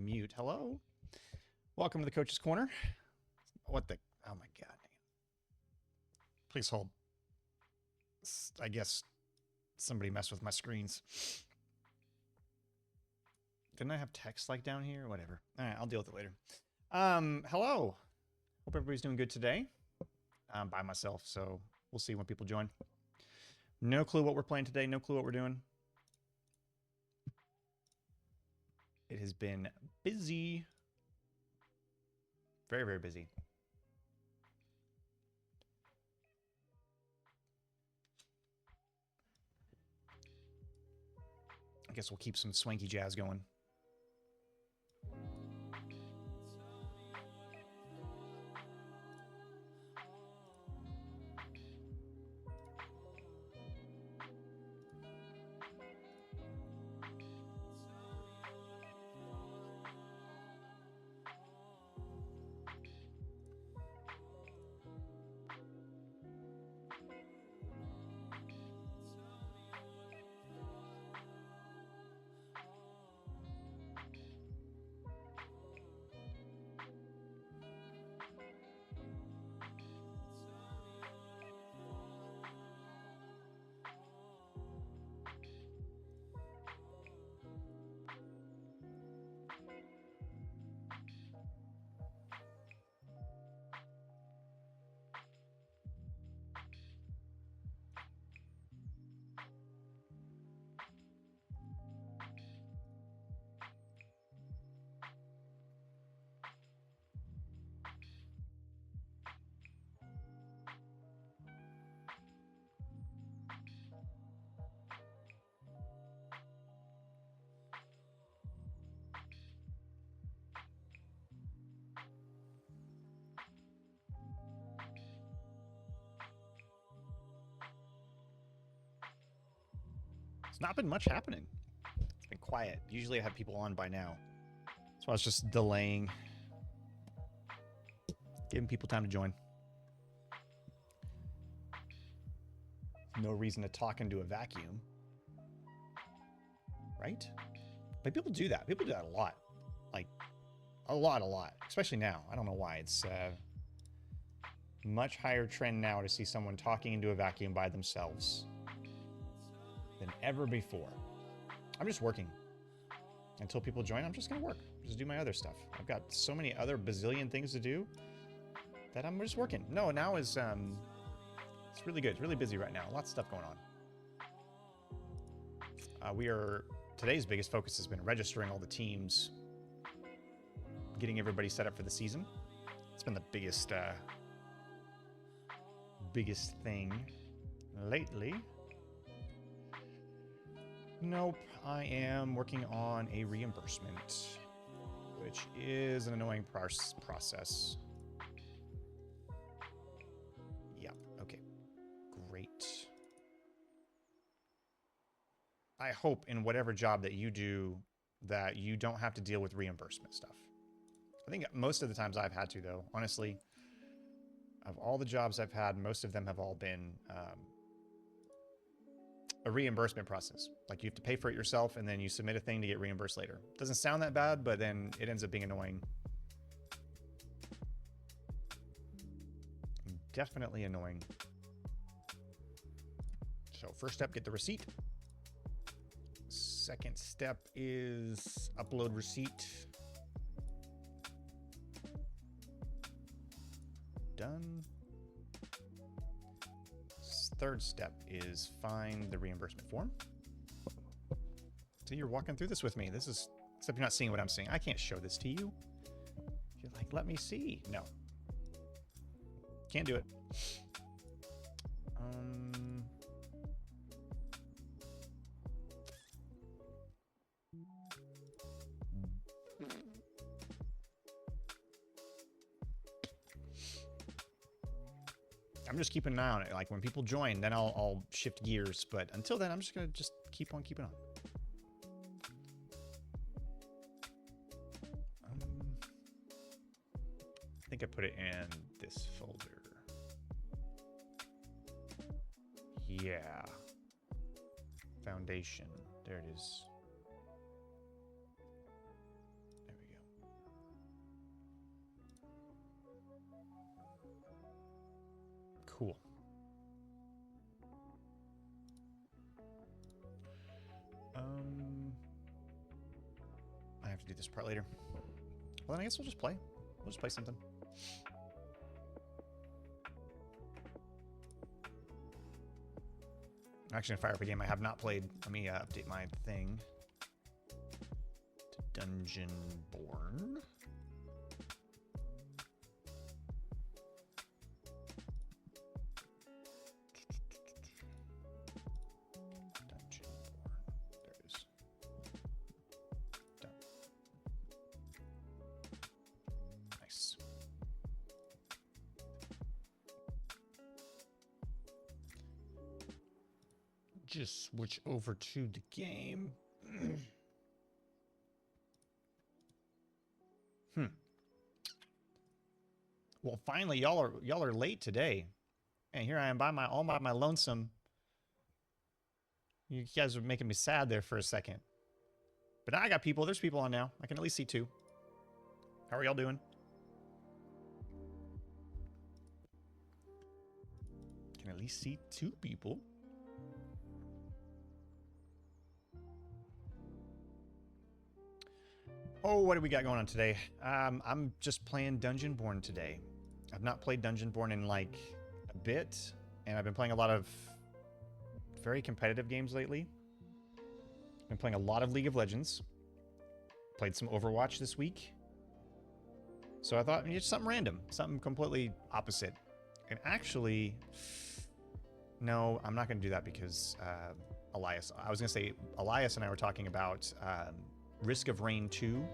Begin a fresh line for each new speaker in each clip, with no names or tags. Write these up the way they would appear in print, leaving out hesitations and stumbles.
mute. Hello. Welcome to the Coach's Corner. What the? Oh my God. Please hold. I guess somebody messed with my screens. Didn't I have text like down here? Whatever. All right, I'll deal with it later. Hello. Hope everybody's doing good today. I'm by myself, so we'll see when people join. No clue what we're playing today. No clue what we're doing. It has been busy. Very, very busy. I guess we'll keep some swanky jazz going. It's not been much happening. It's been quiet. Usually I have people on by now. So I was just delaying. Giving people time to join. No reason to talk into a vacuum. Right? But people do that. People do that a lot. Like, a lot. Especially now. I don't know why. It's much higher trend now to see someone talking into a vacuum by themselves than ever before. I'm just working. Until people join, I'm just going to work. Just do my other stuff. I've got so many other bazillion things to do that I'm just working. No, now is it's really good. It's really busy right now. Lots of stuff going on. Today's biggest focus has been registering all the teams, getting everybody set up for the season. It's been the biggest thing lately. Nope, I am working on a reimbursement, which is an annoying process. Yep, okay, great. I hope in whatever job that you do that you don't have to deal with reimbursement stuff. I think most of the times I've had to, though, honestly. Of all the jobs I've had, most of them have all been a reimbursement process. Like you have to pay for it yourself and then you submit a thing to get reimbursed later. Doesn't sound that bad, but then it ends up being annoying. Definitely annoying. So first step, get the receipt. Second step is upload receipt. Done. Third step is find the reimbursement form. So you're walking through this with me. This is, except you're not seeing what I'm seeing. I can't show this to you. You're like, let me see. No. Can't do it. I'm just keeping an eye on it. Like when people join, then I'll shift gears. But until then, I'm just gonna keep on keeping on. I think I put it in this folder. Yeah. Foundation. There it is. There we go. Cool. I have to do this part later. Well, then I guess we'll just play. We'll just play something. Actually, gonna fire up a game I have not played. Let me update my thing to Dungeonborn. There it is. Done. Nice. Just switch over to the game. Well, finally, y'all are late today, and here I am all by my lonesome. You guys are making me sad there for a second, but now I got people. There's people on now. I can at least see 2. How are y'all doing? Can at least see 2 people. Oh, what do we got going on today? I'm just playing Dungeonborn today. I've not played Dungeonborn in like a bit, and I've been playing a lot of very competitive games lately. I've been playing a lot of League of Legends. Played some Overwatch this week. So I thought, just something random, something completely opposite. And actually, no, I'm not going to do that because Elias. I was going to say, Elias and I were talking about Risk of Rain 2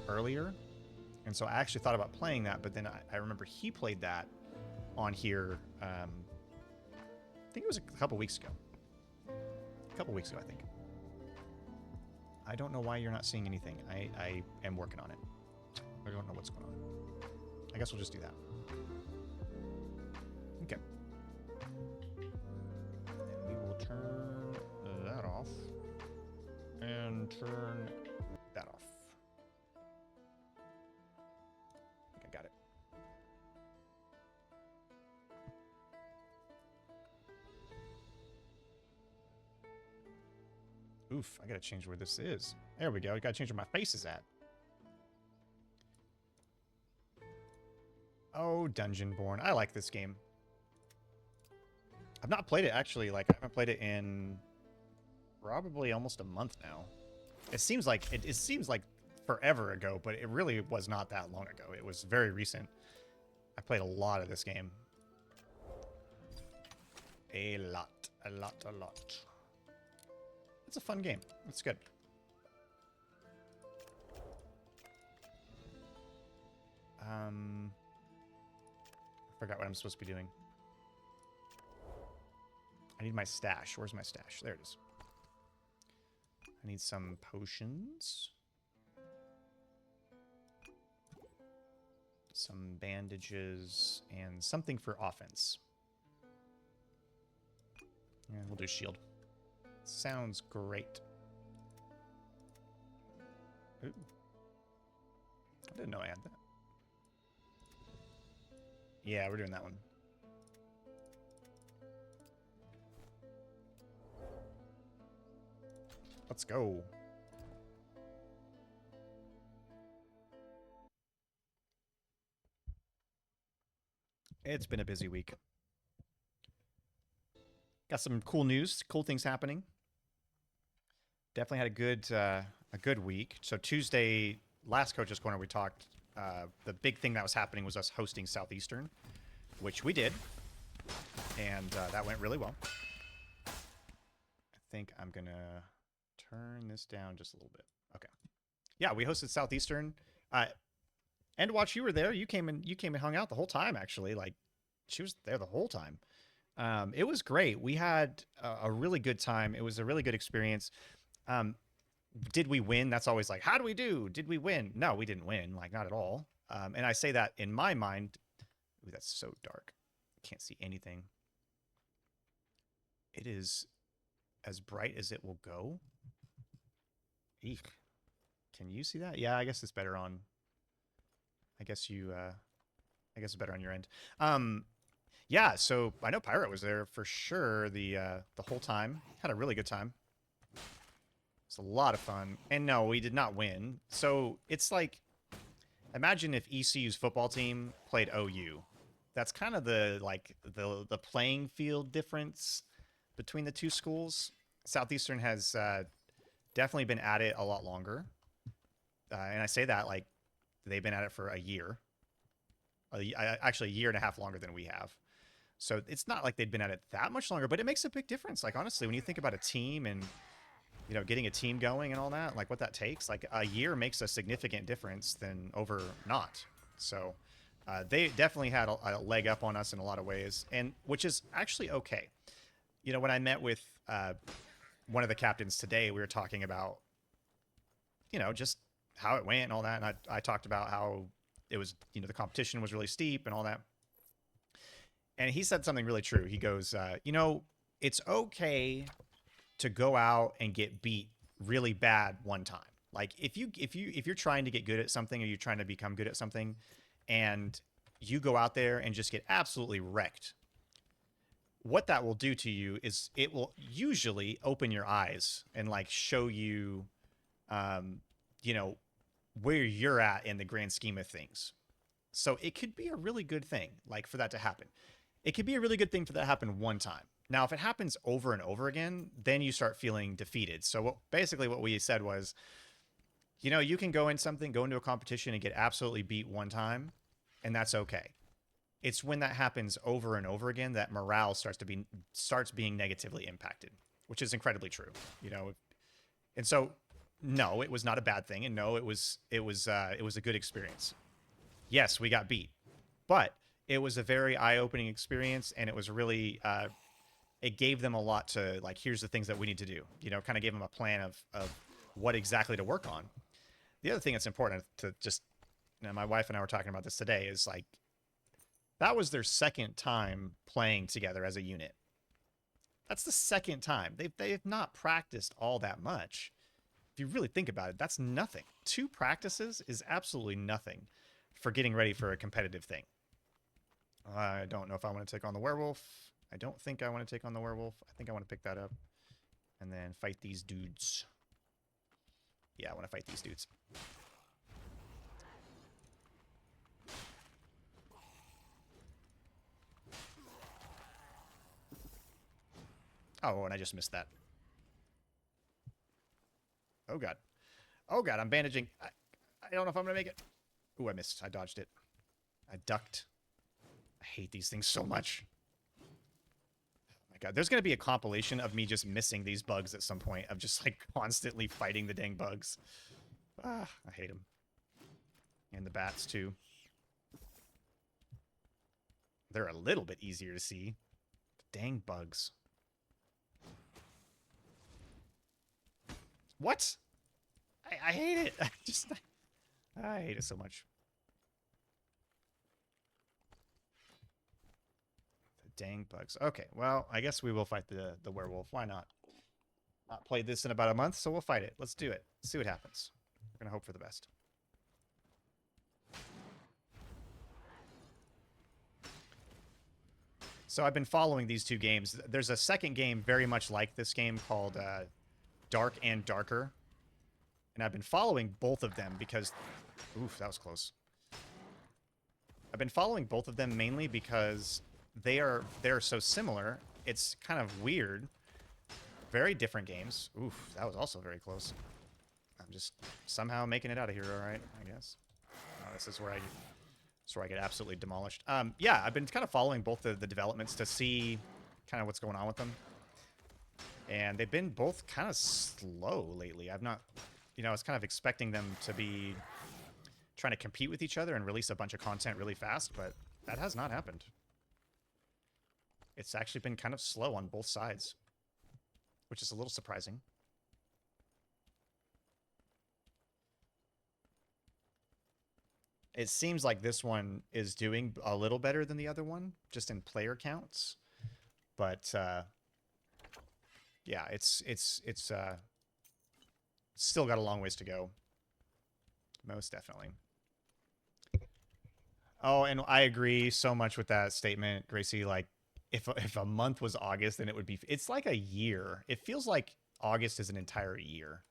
earlier. And so I actually thought about playing that, but then I remember he played that on here. I think it was a couple weeks ago. A couple weeks ago, I think. I don't know why you're not seeing anything. I am working on it. I don't know what's going on. I guess we'll just do that. Okay. And we will turn that off. And turn that off. I think I got it. Oof, I gotta change where this is. There we go. I gotta change where my face is at. Oh, Dungeonborn. I like this game. I've not played it, actually. Like, I haven't played it in probably almost a month now. It seems like it seems like forever ago, but it really was not that long ago. It was very recent. I played a lot of this game. A lot. It's a fun game. It's good. I forgot what I'm supposed to be doing. I need my stash. Where's my stash? There it is. I need some potions. Some bandages and something for offense. Yeah, we'll do shield. Sounds great. Ooh. I didn't know I had that. Yeah, we're doing that one. Let's go. It's been a busy week. Got some cool news, cool things happening. Definitely had a good week. So Tuesday, last Coach's Corner, we talked. The big thing that was happening was us hosting Southeastern, which we did, and that went really well. I think I'm gonna turn this down just a little bit. Okay. Yeah, we hosted Southeastern. And Watch, you were there. You came and hung out the whole time. Actually, like, she was there the whole time. It was great. We had a really good time. It was a really good experience. Did we win? That's always like, how do we do? Did we win? No, we didn't win. Like, not at all. And I say that in my mind. Ooh, that's so dark. Can't see anything. It is as bright as it will go. Eek. Can you see that? Yeah, I guess it's better on. I guess it's better on your end. Yeah, so I know Pirate was there for sure the whole time. Had a really good time. It's a lot of fun. And no, we did not win. So it's like, imagine if ECU's football team played OU. That's kind of the like the playing field difference between the two schools. Southeastern has definitely been at it a lot longer, and I say that like they've been at it for a year, actually a year and a half longer than we have. So it's not like they'd been at it that much longer, but it makes a big difference. Like honestly, when you think about a team and getting a team going and all that, like what that takes, like a year makes a significant difference than over not. So they definitely had a leg up on us in a lot of ways, and which is actually okay. When I met with one of the captains today, we were talking about, just how it went and all that. And I talked about how it was, the competition was really steep and all that. And he said something really true. He goes, it's okay to go out and get beat really bad one time. Like if you're trying to get good at something, or you're trying to become good at something, and you go out there and just get absolutely wrecked, what that will do to you is it will usually open your eyes and like show you, where you're at in the grand scheme of things. So it could be a really good thing, like for that to happen. It could be a really good thing for that to happen one time. Now, if it happens over and over again, then you start feeling defeated. So basically what we said was, you can go into a competition and get absolutely beat one time, and that's okay. It's when that happens over and over again that morale starts being negatively impacted, which is incredibly true. And so no, it was not a bad thing, and no, it was a good experience. Yes, we got beat, but it was a very eye-opening experience, and it was really it gave them a lot to like. Here's the things that we need to do. Kind of gave them a plan of what exactly to work on. The other thing that's important to just, my wife and I were talking about this today, is like that was their second time playing together as a unit. That's the second time. They've not practiced all that much. If you really think about it, that's nothing. 2 practices is absolutely nothing for getting ready for a competitive thing. I don't know if I want to take on the werewolf. I don't think I want to take on the werewolf. I think I want to pick that up and then fight these dudes. Yeah, I want to fight these dudes. Oh, and I just missed that. Oh, God. Oh, God, I'm bandaging. I don't know if I'm going to make it. Ooh, I missed. I dodged it. I ducked. I hate these things so much. Oh, my God. There's going to be a compilation of me just missing these bugs at some point, of just, like, constantly fighting the dang bugs. I hate them. And the bats, too. They're a little bit easier to see. The dang bugs. What? I hate it. I hate it so much. The dang bugs. Okay, well, I guess we will fight the werewolf. Why not? Not played this in about a month, so we'll fight it. Let's do it. Let's see what happens. We're gonna hope for the best. So I've been following these 2 games. There's a second game very much like this game called Dark and Darker. And I've been following both of them because... Oof, that was close. I've been following both of them mainly because they're so similar. It's kind of weird. Very different games. Oof, that was also very close. I'm just somehow making it out of here, all right, I guess. Oh, this is where I get absolutely demolished. Yeah, I've been kind of following both the developments to see kind of what's going on with them. And they've been both kind of slow lately. I've not... I was kind of expecting them to be trying to compete with each other and release a bunch of content really fast, but that has not happened. It's actually been kind of slow on both sides, which is a little surprising. It seems like this one is doing a little better than the other one, just in player counts. But yeah, it's still got a long ways to go. Most definitely. Oh, and I agree so much with that statement, Gracie. Like, if a month was August, then it would be. It's like a year. It feels like August is an entire year,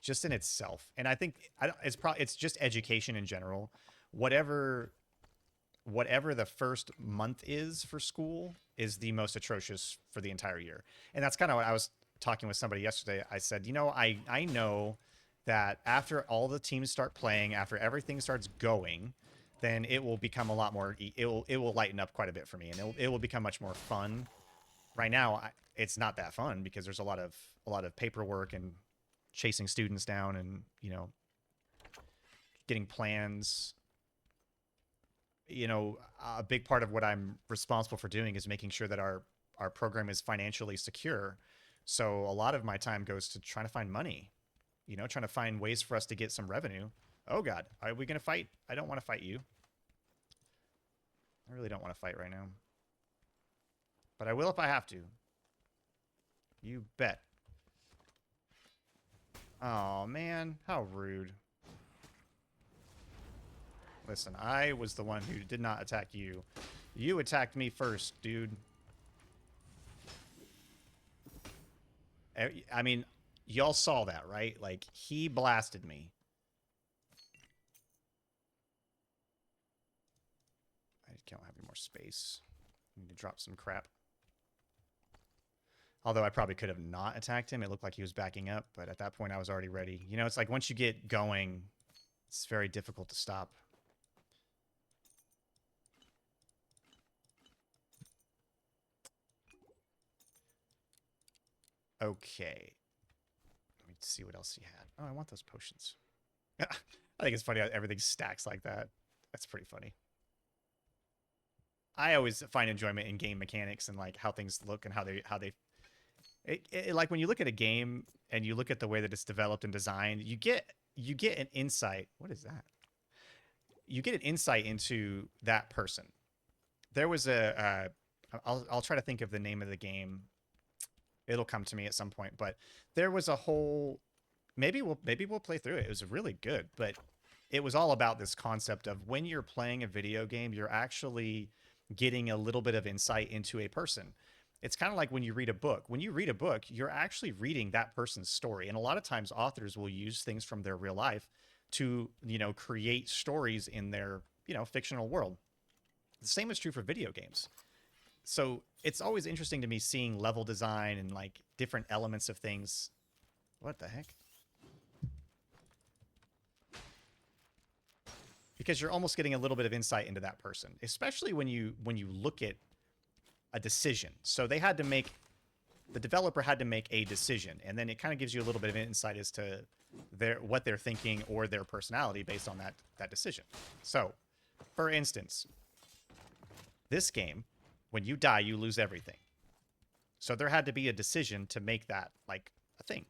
just in itself. And I think it's probably it's just education in general. Whatever whatever the first month is for school is the most atrocious for the entire year. And that's kind of what I was talking with somebody yesterday. I said, you know, I know that after all the teams start playing, after everything starts going, then it will become a lot more. It will lighten up quite a bit for me, and it will become much more fun. Right now, it's not that fun because there's a lot of paperwork and chasing students down, and getting plans. A big part of what I'm responsible for doing is making sure that our program is financially secure. So a lot of my time goes to trying to find money, trying to find ways for us to get some revenue. Oh God, are we going to fight? I don't want to fight you. I really don't want to fight right now. But I will if I have to. You bet. Oh man, how rude. Listen, I was the one who did not attack you. You attacked me first, dude. I mean, y'all saw that, right? Like, he blasted me. I don't have any more space. I need to drop some crap. Although I probably could have not attacked him. It looked like he was backing up, but at that point I was already ready. It's like once you get going, it's very difficult to stop. Okay. Let me see what else he had. Oh, I want those potions. I think it's funny how everything stacks like that. That's pretty funny. I always find enjoyment in game mechanics and like how things look and like when you look at a game and you look at the way that it's developed and designed, you get an insight. What is that? You get an insight into that person. There was I'll try to think of the name of the game. It'll come to me at some point, but there was a whole maybe we'll play through it. It was really good, but it was all about this concept of when you're playing a video game, you're actually getting a little bit of insight into a person. It's kind of like when you read a book. When you read a book, you're actually reading that person's story. And a lot of times authors will use things from their real life to, create stories in their, fictional world. The same is true for video games. So it's always interesting to me seeing level design and like different elements of things. What the heck? Because you're almost getting a little bit of insight into that person, especially when you look at a decision. So the developer had to make a decision, and then it kind of gives you a little bit of insight as to what they're thinking or their personality based on that decision. So, for instance, this game, when you die, you lose everything. So there had to be a decision to make that like a thing.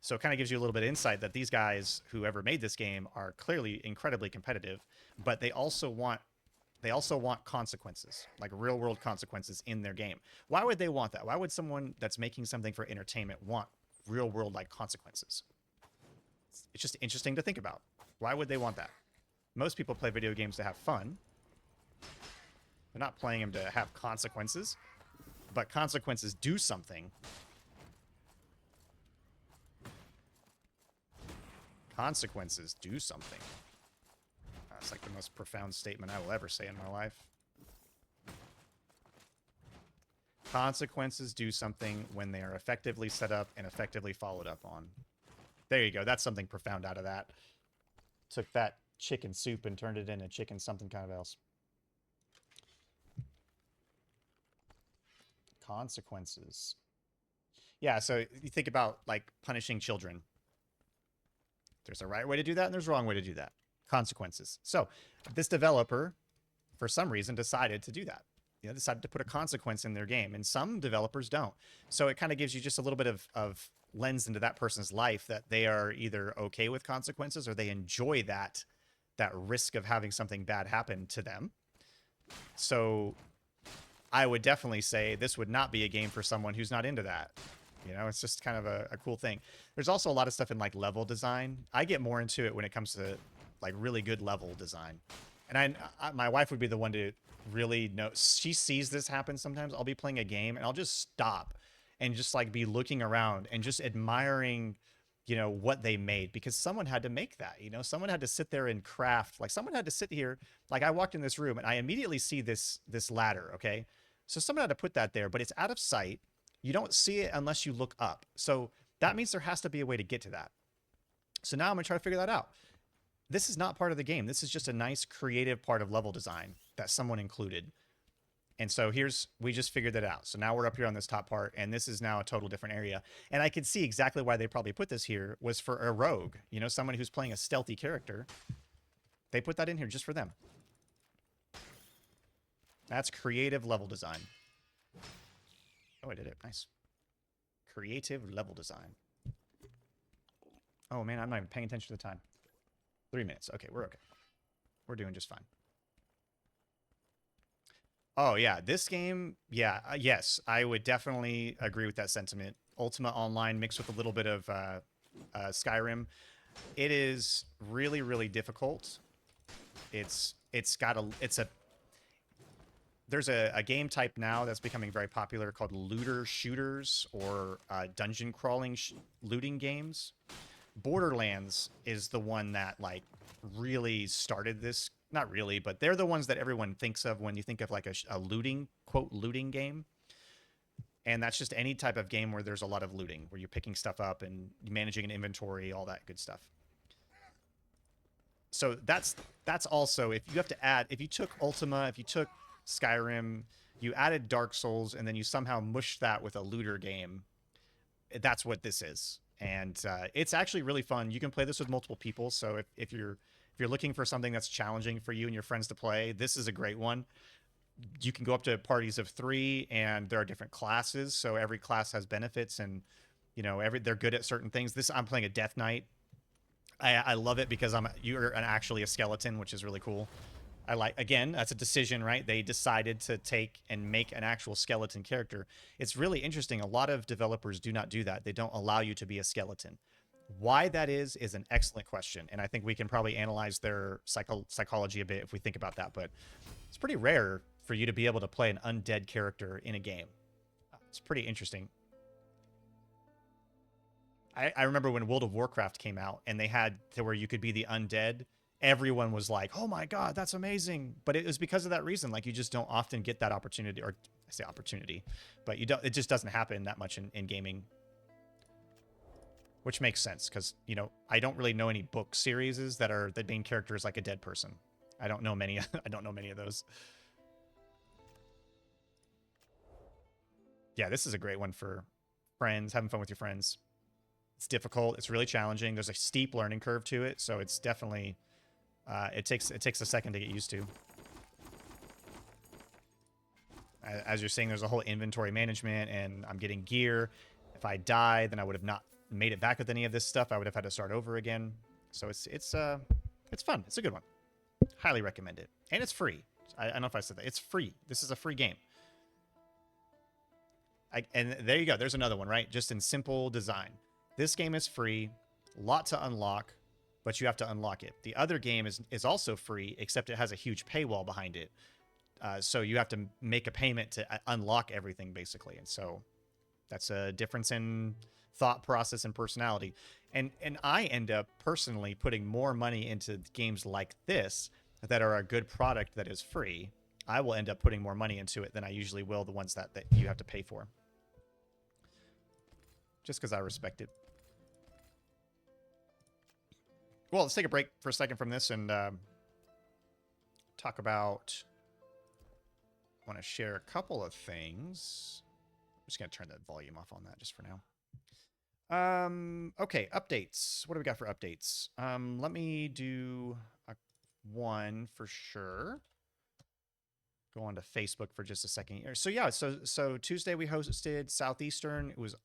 So it kind of gives you a little bit of insight that these guys, whoever made this game, are clearly incredibly competitive, but they also want consequences, like real world consequences in their game. Why would they want that? Why would someone that's making something for entertainment want real world like consequences? It's just interesting to think about. Why would they want that? Most people play video games to have fun. They're not playing them to have consequences, but consequences do something. Consequences do something. That's like the most profound statement I will ever say in my life. Consequences do something when they are effectively set up and effectively followed up on. There you go. That's something profound out of that. Took that chicken soup and turned it into chicken something kind of else. Consequences. Yeah, so you think about like punishing children. There's a right way to do that and there's a wrong way to do that. Consequences. So this developer, for some reason, decided to do that. Decided to put a consequence in their game, and some developers don't. So it kind of gives you just a little bit of lens into that person's life, that they are either okay with consequences or they enjoy that risk of having something bad happen to them. So I would definitely say this would not be a game for someone who's not into that. It's just kind of a cool thing. There's also a lot of stuff in like level design. I get more into it when it comes to like really good level design. And my wife would be the one to really know. She sees this happen sometimes. I'll be playing a game and I'll just stop and just like be looking around and just admiring, what they made, because someone had to make that. Someone had to sit there and craft. Like someone had to sit here. Like I walked in this room and I immediately see this ladder. Okay, so someone had to put that there, but it's out of sight. You don't see it unless you look up. So that means there has to be a way to get to that. So now I'm gonna try to figure that out. This is not part of the game. This is just a nice creative part of level design that someone included. And so we just figured that out. So now we're up here on this top part, and this is now a total different area. And I can see exactly why they probably put this here was for a rogue, someone who's playing a stealthy character. They put that in here just for them. That's creative level design. Oh, I did it. Nice. Creative level design. Oh, man, I'm not even paying attention to the time. 3 minutes. Okay, we're okay. We're doing just fine. Oh, yeah. This game, yeah. Yes, I would definitely agree with that sentiment. Ultima Online mixed with a little bit of Skyrim. It is really, really difficult. There's a game type now that's becoming very popular called looter shooters, or dungeon crawling looting games. Borderlands is the one that like really started this. Not really, but they're the ones that everyone thinks of when you think of like a looting, quote, looting game. And that's just any type of game where there's a lot of looting, where you're picking stuff up and managing an inventory, all that good stuff. So that's also, if you took Ultima, if you took Skyrim, you added Dark Souls, and then you somehow mushed that with a looter game, that's what this is. And it's actually really fun. You can play this with multiple people. So if you're looking for something that's challenging for you and your friends to play, this is a great one. You can go up to parties of 3, and there are different classes. So every class has benefits, and they're good at certain things. I'm playing a Death Knight. I love it because you're actually a skeleton, which is really cool. Again, that's a decision, right? They decided to take and make an actual skeleton character. It's really interesting. A lot of developers do not do that. They don't allow you to be a skeleton. Why that is an excellent question, and I think we can probably analyze their psychology a bit if we think about that. But it's pretty rare for you to be able to play an undead character in a game. It's pretty interesting. I remember when World of Warcraft came out and they had to where you could be the undead. Everyone was like, oh my God, that's amazing. But it was because of that reason. Like, you just don't often get that opportunity, or I say opportunity, but it just doesn't happen that much in gaming. Which makes sense because, I don't really know any book series that the main character is like a dead person. I don't know many. I don't know many of those. Yeah, this is a great one for friends, having fun with your friends. It's difficult. It's really challenging. There's a steep learning curve to it, so it's definitely it takes a second to get used to. As you're saying, there's a whole inventory management, and I'm getting gear. If I die, then I would have not made it back with any of this stuff. I would have had to start over again. So it's fun. It's a good one. Highly recommend it, and it's free. I don't know if I said that. It's free. This is a free game. And there you go. There's another one, right? Just in simple design. This game is free, a lot to unlock, but you have to unlock it. The other game is also free, except it has a huge paywall behind it. So you have to make a payment to unlock everything, basically. And so that's a difference in thought process and personality. And I end up personally putting more money into games like this that are a good product that is free. I will end up putting more money into it than I usually will the ones that you have to pay for. Just because I respect it. Well, let's take a break for a second from this and talk about... I want to share a couple of things. I'm just going to turn that volume off on that just for now. Okay, updates. What do we got for updates? Let me do one for sure. Go on to Facebook for just a second here. So yeah, so Tuesday we hosted Southeastern. It was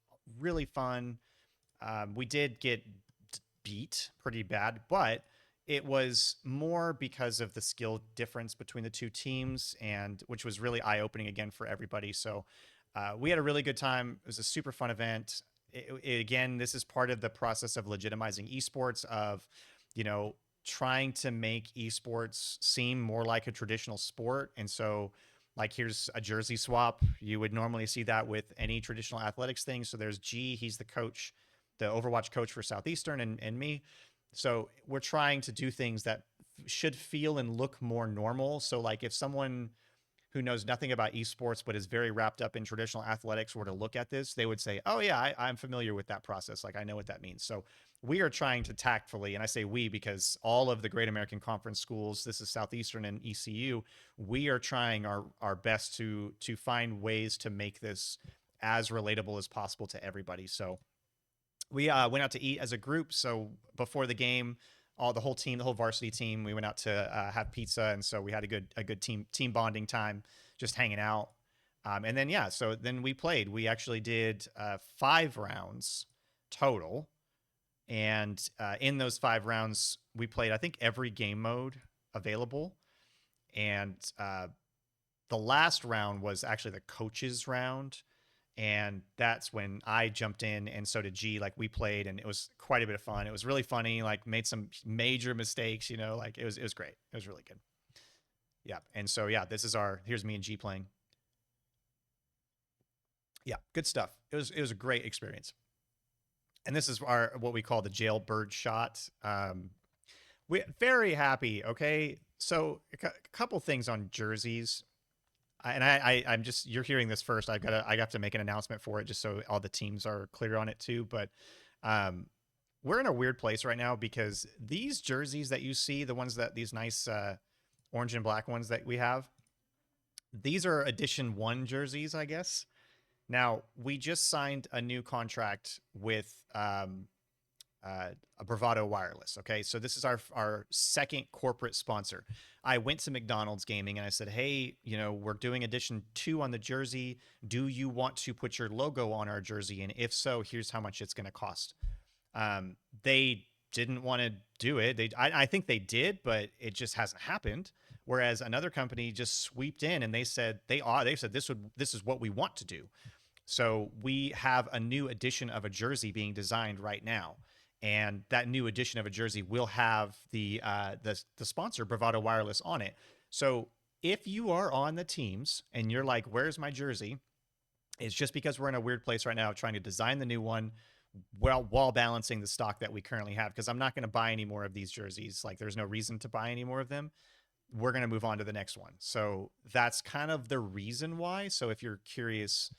really fun. We did get beat pretty bad, but it was more because of the skill difference between the two teams, and which was really eye-opening again for everybody. So we had a really good time. It was a super fun event. Again, this is part of the process of legitimizing esports, of, trying to make esports seem more like a traditional sport. And so, like, here's a jersey swap. You would normally see that with any traditional athletics thing. So there's G, he's the coach, the Overwatch coach for Southeastern, and me. So we're trying to do things that should feel and look more normal. So, like, if someone who knows nothing about esports but is very wrapped up in traditional athletics were to look at this, they would say, "Oh yeah, I'm familiar with that process. Like, I know what that means." So we are trying to tactfully, and I say we because all of the Great American Conference schools, this is Southeastern and ECU, we are trying our best to find ways to make this as relatable as possible to everybody. So we went out to eat as a group. So before the game, the whole team, the whole varsity team, we went out to have pizza, and so we had a good team bonding time, just hanging out. And then yeah, so then we played. We actually did 5 rounds total, and in those 5 rounds, we played I think every game mode available. And the last round was actually the coaches round, and that's when I jumped in, and so did G. Like, we played, and it was quite a bit of fun. It was really funny. Like, made some major mistakes, you know. Like, it was great. It was really good. Yeah, and so yeah, here's me and G playing. Yeah, good stuff. It was a great experience. And this is our what we call the jailbird shot. We very happy. Okay, so a couple things on jerseys. I'm just, you're hearing this first. I have to make an announcement for it just so all the teams are clear on it too. But we're in a weird place right now because these jerseys that you see, the ones that these nice orange and black ones that we have, these are edition 1 jerseys, I guess. Now, we just signed a new contract with a Bravado Wireless. Okay, so this is our second corporate sponsor. I went to McDonald's Gaming and I said, "Hey, you know, we're doing edition 2 on the jersey. Do you want to put your logo on our jersey? And if so, here's how much it's going to cost." They didn't want to do it. I think they did, but it just hasn't happened. Whereas another company just sweeped in and they said this is what we want to do. So we have a new edition of a jersey being designed right now. And that new edition of a jersey will have the sponsor Bravado Wireless on it. So if you are on the teams and you're like, "Where's my jersey?" It's just because we're in a weird place right now trying to design the new one while balancing the stock that we currently have. Because I'm not going to buy any more of these jerseys. Like, there's no reason to buy any more of them. We're going to move on to the next one. So that's kind of the reason why. So if you're curious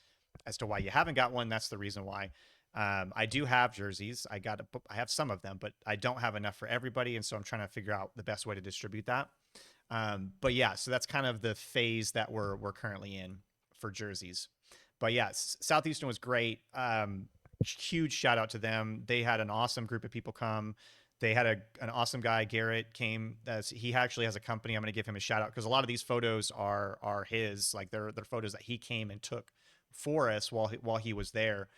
as to why you haven't got one, that's the reason why. I do have jerseys. I have some of them, but I don't have enough for everybody, and so I'm trying to figure out the best way to distribute that. But yeah, so that's kind of the phase that we're currently in for jerseys. But yeah, Southeastern was great. Huge shout out to them. They had an awesome group of people come. They had an awesome guy, Garrett, came. He actually has a company. I'm going to give him a shout out because a lot of these photos are his. Like, they're photos that he came and took for us while he was there.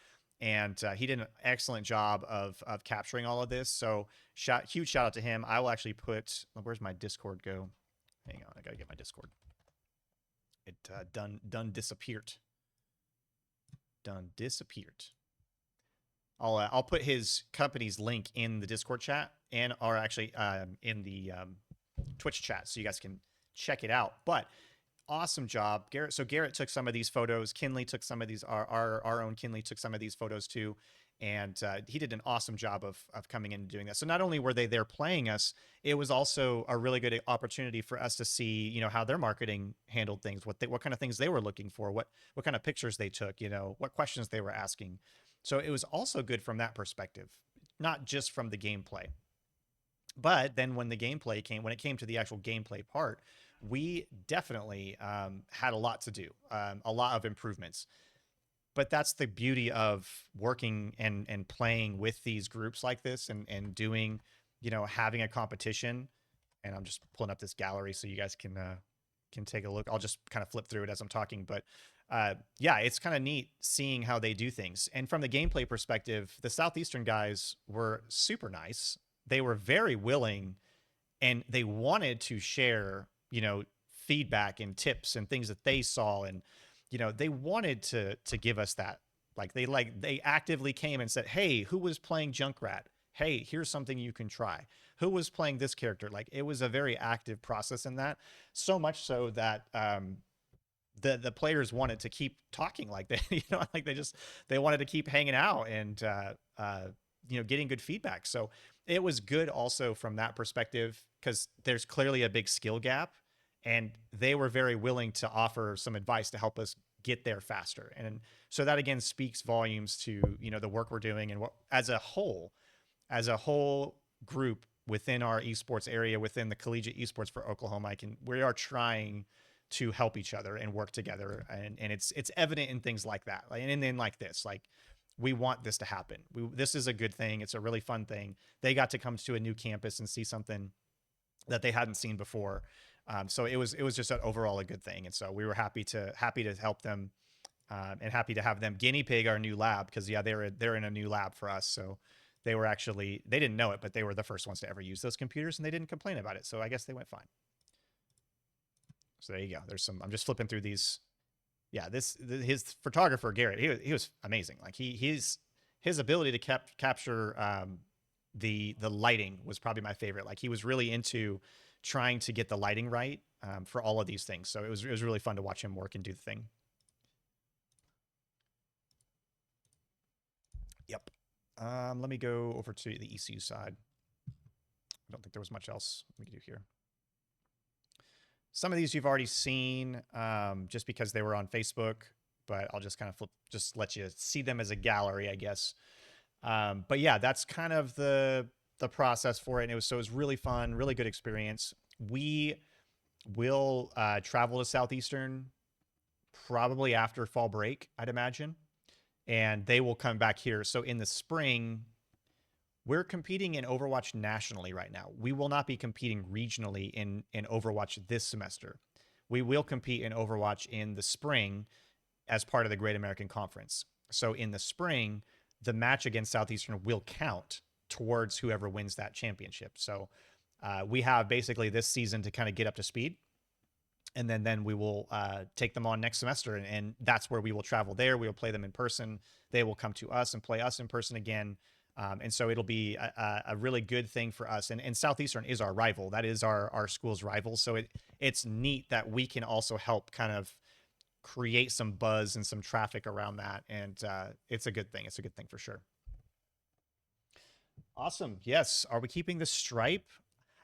And he did an excellent job of capturing all of this. So huge shout out to him. I will actually put, where's my Discord go? Hang on, I gotta get my Discord. It done disappeared. Done disappeared. I'll put his company's link in the Discord chat or actually in the Twitch chat so you guys can check it out. But awesome job, Garrett. So Garrett took some of these photos. Kinley took some of these. Our own Kinley took some of these photos too, and he did an awesome job of coming in and doing that. So not only were they there playing us, it was also a really good opportunity for us to see, you know, how their marketing handled things, what kind of things they were looking for, what kind of pictures they took, you know, what questions they were asking. So it was also good from that perspective, not just from the gameplay. But then when it came to the actual gameplay part, we definitely had a lot to do, a lot of improvements. But that's the beauty of working and playing with these groups like this and doing, you know, having a competition. And I'm just pulling up this gallery so you guys can take a look. I'll just kind of flip through it as I'm talking. But yeah, it's kind of neat seeing how they do things. And from the gameplay perspective, the Southeastern guys were super nice. They were very willing and they wanted to share, you know, feedback and tips and things that they saw. And, you know, they wanted to give us that. They actively came and said, "Hey, who was playing Junkrat? hey, here's something you can try. Who was playing this character? Like, it was a very active process in that, so much so that the players wanted to keep talking, like they like they wanted to keep hanging out and getting good feedback. So it was good also from that perspective, because there's clearly a big skill gap, and they were very willing to offer some advice to help us get there faster. And so that again speaks volumes to the work we're doing, and what as a whole group within our esports area, within the collegiate esports for Oklahoma, we are trying to help each other and work together, and it's evident in things like that, and then like this, like, we want this to happen. This is a good thing. It's a really fun thing. They got to come to a new campus and see something that they hadn't seen before. So it was just overall a good thing, and so we were happy to help them, and happy to have them guinea pig our new lab, because they're in a new lab for us. So they didn't know it, but they were the first ones to ever use those computers, and they didn't complain about it. So I guess they went fine. So there you go. I'm just flipping through these. Yeah, his photographer Garrett, he was amazing. Like his ability to capture the lighting was probably my favorite. Like, he was really into trying to get the lighting right for all of these things. So it was really fun to watch him work and do the thing. Yep. Let me go over to the ECU side. I don't think there was much else we could do here. Some of these you've already seen, just because they were on Facebook, but I'll just kind of just let you see them as a gallery, I guess. But yeah, that's kind of the process for it. And it was really fun, really good experience. We will travel to Southeastern probably after fall break, I'd imagine, and they will come back here. So in the spring, we're competing in Overwatch nationally right now. We will not be competing regionally in Overwatch this semester. We will compete in Overwatch in the spring as part of the Great American Conference. So in the spring, the match against Southeastern will count towards whoever wins that championship. So we have basically this season to kind of get up to speed. And then we will take them on next semester. And that's where we will travel there. We will play them in person. They will come to us and play us in person again. And so it'll be a really good thing for us. And Southeastern is our rival. That is our school's rival. So it's neat that we can also help kind of create some buzz and some traffic around that. And it's a good thing. It's a good thing for sure. Awesome. Yes. Are we keeping the stripe?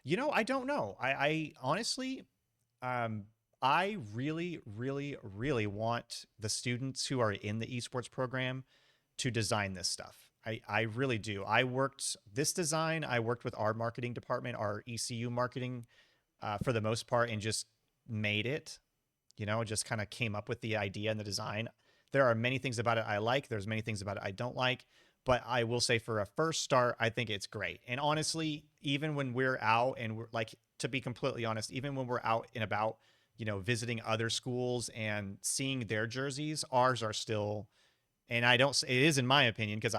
I don't know. I honestly, I really, really, really want the students who are in the esports program to design this stuff. I really do. I worked with our marketing department, our ECU marketing, for the most part, and just made it, just kind of came up with the idea and the design. There are many things about it I like. There's many things about it I don't like. But I will say, for a first start, I think it's great. And honestly, even when we're out, and we're like, to be completely honest, even when we're out and about, visiting other schools and seeing their jerseys, ours are still, and it is in my opinion, because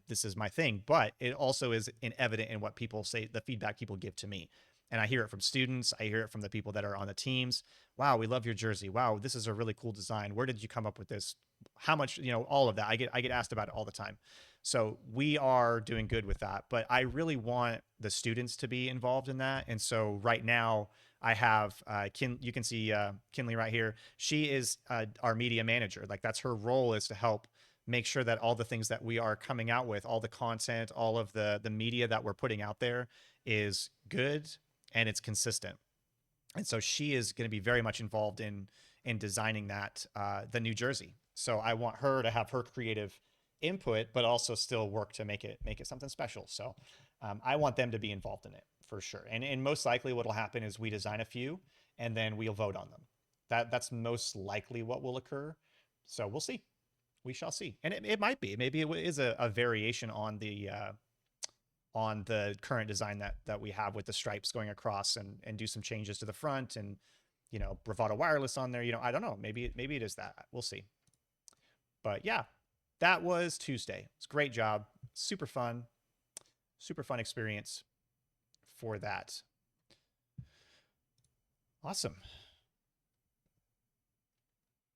this is my thing, but it also is evident in what people say, the feedback people give to me. And I hear it from students. I hear it from the people that are on the teams. Wow, we love your jersey. Wow, this is a really cool design. Where did you come up with this? How much, all of that. I get asked about it all the time. So we are doing good with that. But I really want the students to be involved in that. And so right now I have you can see Kinley right here. She is our media manager. Like, that's her role, is to help make sure that all the things that we are coming out with, all the content, all of the media that we're putting out there is good and it's consistent. And so she is going to be very much involved in designing that, the new jersey. So I want her to have her creative input, but also still work to make it something special. So I want them to be involved in it for sure. And most likely what'll happen is we design a few and then we'll vote on them. That's most likely what will occur. So we'll see. We shall see. And it might be. Maybe it is a variation on the current design that we have with the stripes going across, and do some changes to the front, and Bravado Wireless on there. I don't know. Maybe it is that. We'll see. But yeah, that was Tuesday. It's a great job. Super fun experience for that. Awesome.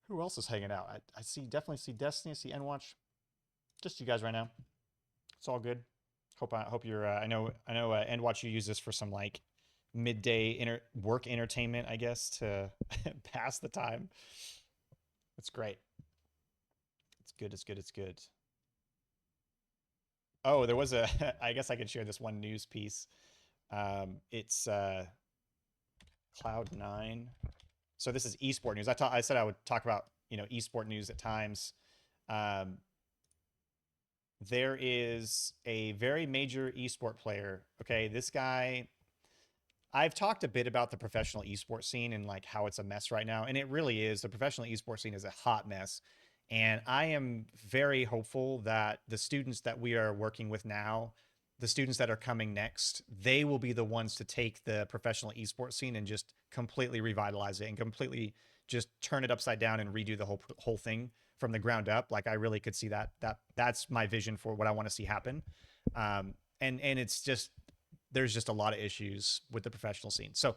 Who else is hanging out? Definitely see Destiny, I see Nwatch. Just you guys right now. It's all good. Hope you're. I know. Endwatch, you use this for some like midday work entertainment, I guess, to pass the time. It's great. It's good. It's good. It's good. Oh, there was a. I guess I could share this one news piece. It's Cloud9. So this is esport news. I said I would talk about esport news at times. Um, there is a very major esport player. Okay, this guy. I've talked a bit about the professional esport scene and like how it's a mess right now, and it really is. The professional esport scene is a hot mess, and I am very hopeful that the students that we are working with now, the students that are coming next, they will be the ones to take the professional esport scene and just completely revitalize it and completely just turn it upside down and redo the whole thing from the ground up. Like I really could see that's my vision for what I want to see happen. And it's just there's just a lot of issues with the professional scene. So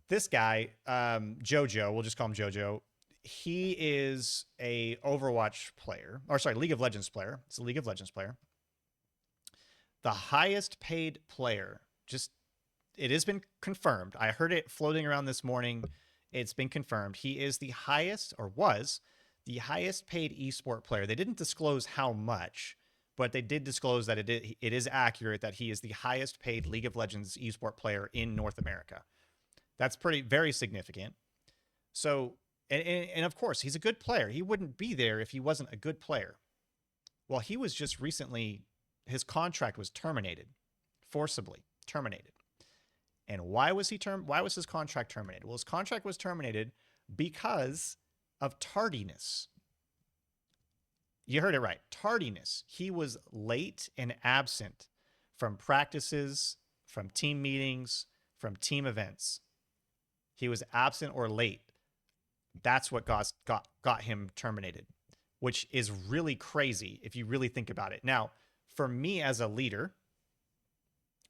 this guy, Jojo, we'll just call him Jojo. He is a Overwatch player, or sorry, League of Legends player. It's a League of Legends player. The highest paid player, it has been confirmed. I heard it floating around this morning. It's been confirmed. He is the highest, or was the highest paid esport player. They didn't disclose how much, but they did disclose that it is accurate that he is the highest paid League of Legends esport player in North America. That's very significant. So, and of course, he's a good player. He wouldn't be there if he wasn't a good player. Well, he was just recently, his contract was terminated, forcibly terminated. And why was his contract terminated? Well, his contract was terminated because of tardiness. You heard it right. Tardiness. He was late and absent from practices, from team meetings, from team events. He was absent or late. That's what got him terminated, which is really crazy if you really think about it. Now, for me as a leader,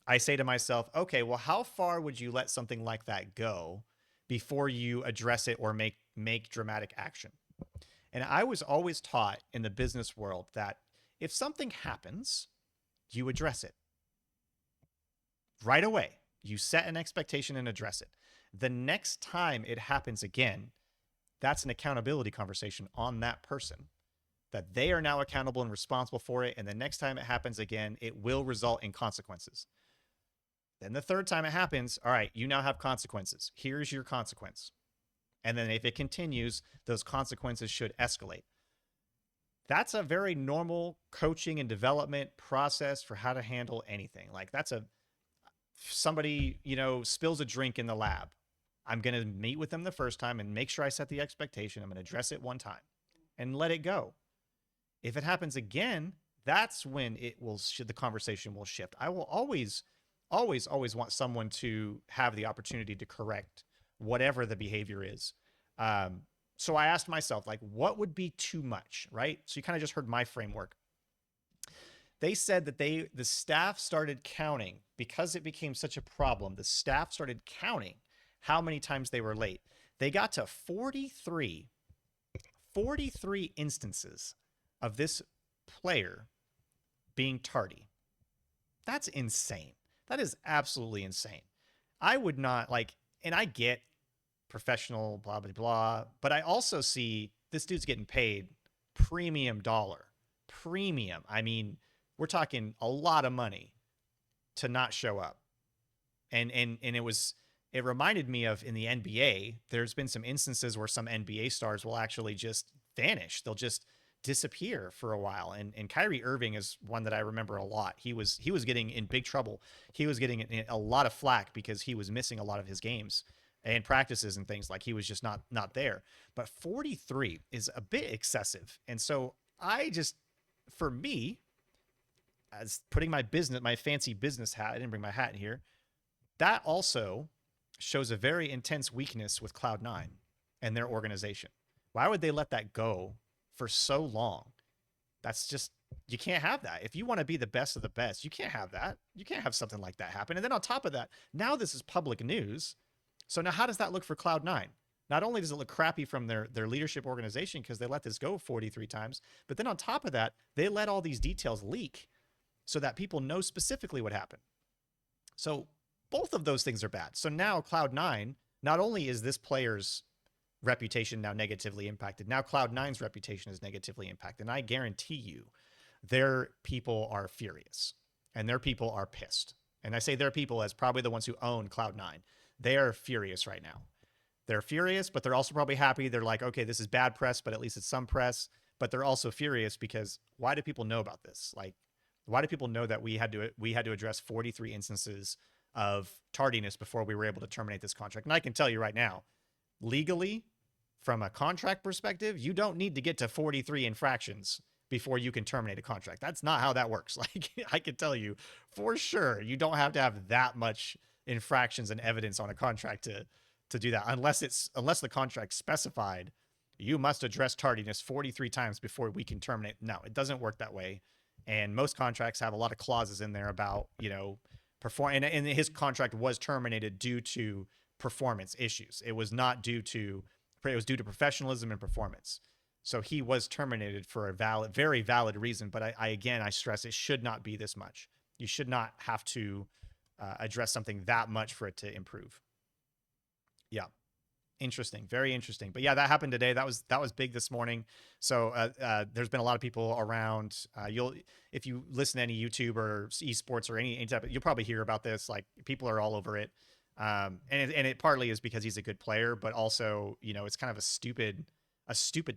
I say to myself, okay, well, how far would you let something like that go before you address it or make dramatic action? And I was always taught in the business world that if something happens, you address it right away. You set an expectation and address it. The next time it happens again, that's an accountability conversation on that person, that they are now accountable and responsible for it. And the next time it happens again, it will result in consequences. Then the third time it happens, all right, you now have consequences. Here's your consequence. And then if it continues, those consequences should escalate. That's a very normal coaching and development process for how to handle anything. Like somebody, spills a drink in the lab. I'm going to meet with them the first time and make sure I set the expectation. I'm going to address it one time and let it go. If it happens again, that's when the conversation will shift. I will always want someone to have the opportunity to correct whatever the behavior is. So I asked myself, like, what would be too much, right? So you kind of just heard my framework. They said that the staff started counting because it became such a problem. The staff started counting how many times they were late. They got to 43 instances of this player being tardy. That's insane. That is absolutely insane. I would not and I get professional, blah, blah, blah, but I also see this dude's getting paid premium dollar. Premium. I mean, we're talking a lot of money to not show up. And it reminded me of in the NBA, there's been some instances where some NBA stars will actually just vanish. They'll just disappear for a while. And Kyrie Irving is one that I remember a lot. He was getting in big trouble. He was getting a lot of flack because he was missing a lot of his games and practices and things. Like he was just not there. But 43 is a bit excessive. And so for me, as putting my fancy business hat, I didn't bring my hat in here, that also shows a very intense weakness with Cloud9 and their organization. Why would they let that go for so long? That's just, you can't have that. If you want to be the best of the best, you can't have that. You can't have something like that happen. And then on top of that, now this is public news. So now how does that look for Cloud9? Not only does it look crappy from their leadership organization because they let this go 43 times, but then on top of that, they let all these details leak. so that people know specifically what happened. So both of those things are bad. So now Cloud9, not only is this player's reputation now negatively impacted, now Cloud9's reputation is negatively impacted. And I guarantee you their people are furious and their people are pissed. And I say their people as probably the ones who own Cloud9. They are furious right now. They're furious, but they're also probably happy. They're like, okay, this is bad press, but at least it's some press. But they're also furious because why do people know about this? Like, why do people know that we had to address 43 instances of tardiness before we were able to terminate this contract? And I can tell you right now, legally, from a contract perspective, you don't need to get to 43 infractions before you can terminate a contract. That's not how that works. Like, I can tell you for sure, you don't have to have that much infractions and evidence on a contract to do that, unless the contract specified you must address tardiness 43 times before we can terminate. No, it doesn't work that way. And most contracts have a lot of clauses in there about, and his contract was terminated due to performance issues. It was due to professionalism and performance. So he was terminated for a very valid reason. But I stress, it should not be this much. You should not have to address something that much for it to improve. Yeah. Interesting. Very interesting. But yeah, that happened today. That was big this morning. So there's been a lot of people around. If you listen to any YouTube or esports or any type, you'll probably hear about this. Like, people are all over it. And it partly is because he's a good player, but also, it's kind of a stupid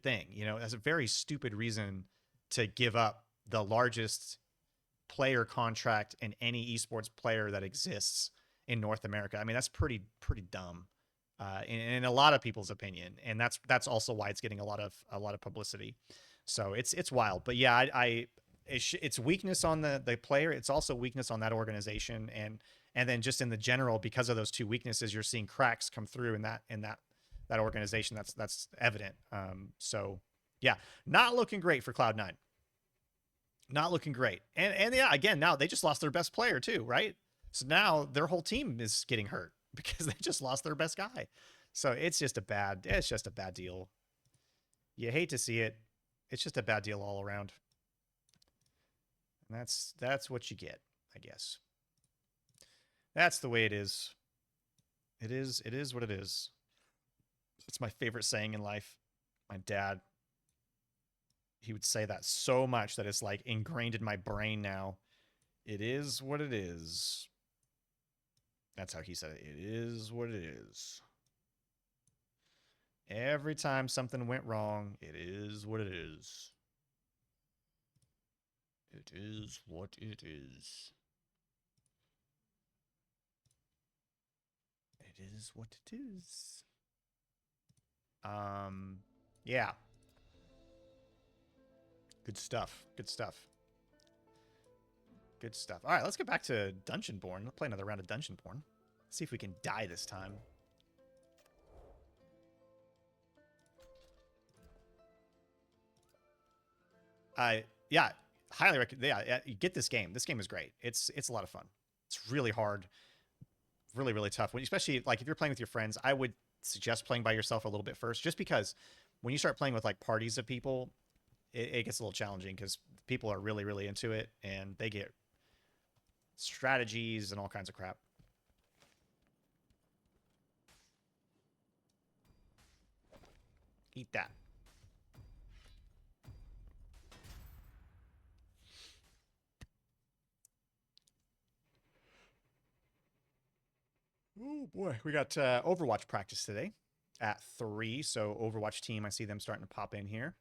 thing. That's a very stupid reason to give up the largest player contract in any esports player that exists in North America. I mean, that's pretty dumb. In a lot of people's opinion, and that's also why it's getting a lot of publicity. So it's wild. But yeah, it's weakness on the player. It's also weakness on that organization, and then just in the general, because of those two weaknesses, you're seeing cracks come through in that organization. That's evident. So yeah, not looking great for Cloud9. Not looking great. And yeah, again, now they just lost their best player too, right? So now their whole team is getting hurt because they just lost their best guy. So it's just a bad deal. You hate to see it. It's just a bad deal all around. And that's what you get, I guess. That's the way it is. It is what it is. It's my favorite saying in life. My dad, he would say that so much that it's like ingrained in my brain now. It is what it is. That's how he said it. It is what it is. Every time something went wrong, it is what it is. It is what it is. It is what it is. Yeah. Good stuff. Good stuff. Good stuff. All right, let's get back to Dungeonborn. Let's play another round of Dungeonborn. See if we can die this time. Yeah, highly recommend. Yeah, you get this game. This game is great. It's a lot of fun. It's really hard, really, really tough. Especially like if you're playing with your friends, I would suggest playing by yourself a little bit first, just because when you start playing with like parties of people, it gets a little challenging because people are really, really into it and they get strategies and all kinds of crap. Eat that. Oh boy, we got Overwatch practice today at 3. So Overwatch team, I see them starting to pop in here.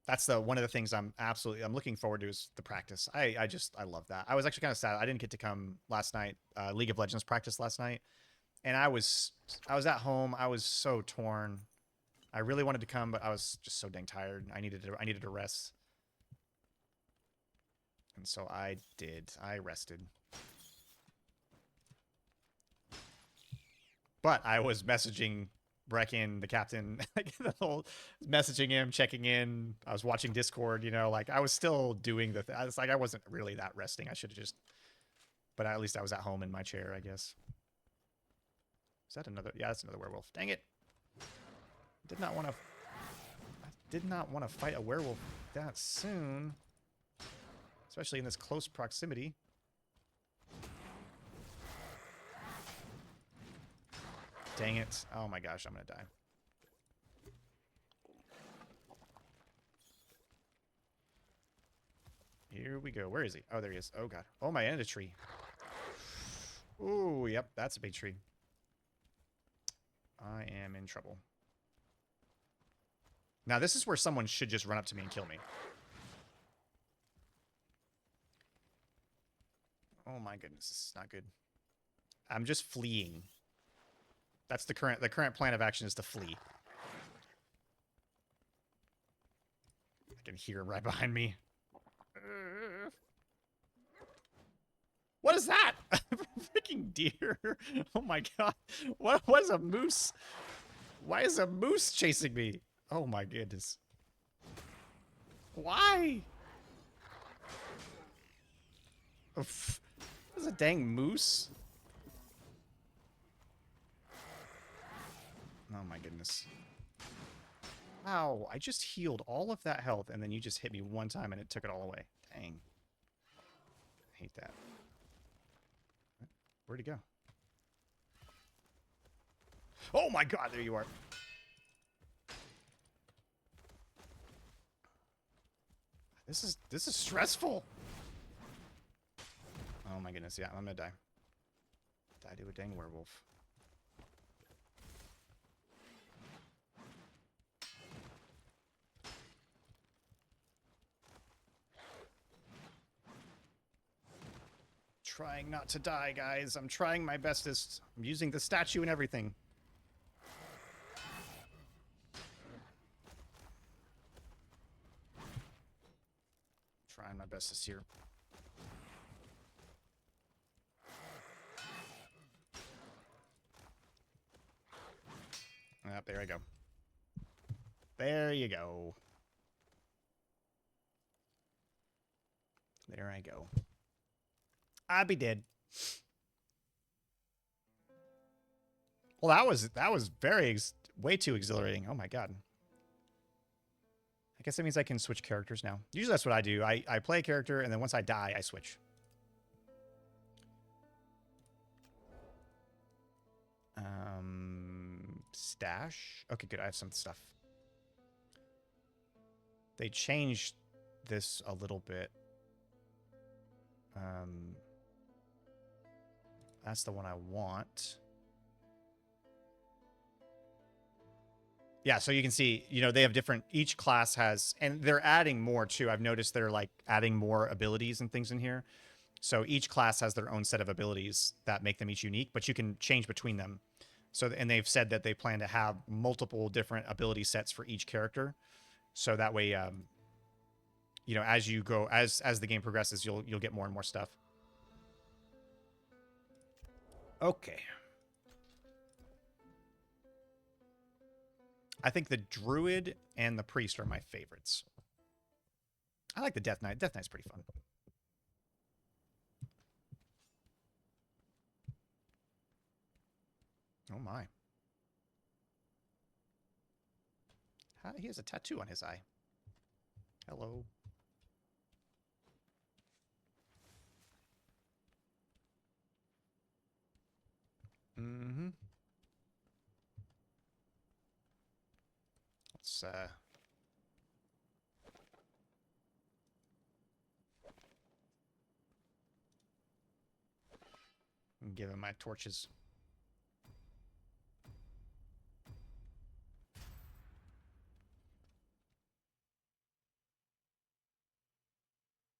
That's one of the things I'm looking forward to is the practice. I love that. I was actually kind of sad I didn't get to come last night. League of Legends practice last night, and I was at home. I was so torn. I really wanted to come, but I was just so dang tired. I needed to rest, and so I did. I rested. But I was messaging Brecken, the captain, the whole messaging him, checking in. I was watching Discord, like I was still doing the thing. It's like I wasn't really that resting. I should have just, but at least I was at home in my chair, I guess. Is that another? Yeah, that's another werewolf. Dang it. Did not want to. did not want to fight a werewolf that soon. Especially in this close proximity. Dang it. Oh my gosh, I'm gonna die. Here we go. Where is he? Oh, there he is. Oh god. Oh my, and a tree. Ooh, yep, that's a big tree. I am in trouble. Now, this is where someone should just run up to me and kill me. Oh my goodness, this is not good. I'm just fleeing. That's the current plan of action is to flee. I can hear him right behind me. What is that? Freaking deer. Oh my god. What is a moose? Why is a moose chasing me? Oh my goodness. Why? Oof. There's a dang moose. Oh my goodness. Wow, I just healed all of that health and then you just hit me one time and it took it all away. Dang. I hate that. Where'd he go? Oh my god, there you are. This is stressful. Oh my goodness, yeah, I'm gonna die. Die to a dang werewolf. Trying not to die, guys. I'm trying my bestest. I'm using the statue and everything. Trying my bestest here. Ah, there I go. There you go. There I go. I'll be dead. Well, that was way too exhilarating. Oh my god. I guess that means I can switch characters now. Usually that's what I do. I play a character and then once I die, I switch. Stash. Okay, good. I have some stuff. They changed this a little bit. That's the one I want. Yeah, so you can see, you know, they have different, each class has, and they're adding more too. I've noticed they're like adding more abilities and things in here. So each class has their own set of abilities that make them each unique, but you can change between them. So, and they've said that they plan to have multiple different ability sets for each character. So that way, you know, as you go, as the game progresses, you'll get more and more stuff. Okay. I think the Druid and the Priest are my favorites. I like the Death Knight. Death Knight's pretty fun. Oh my. He has a tattoo on his eye. Hello. Mm-hmm. Let's give him my torches.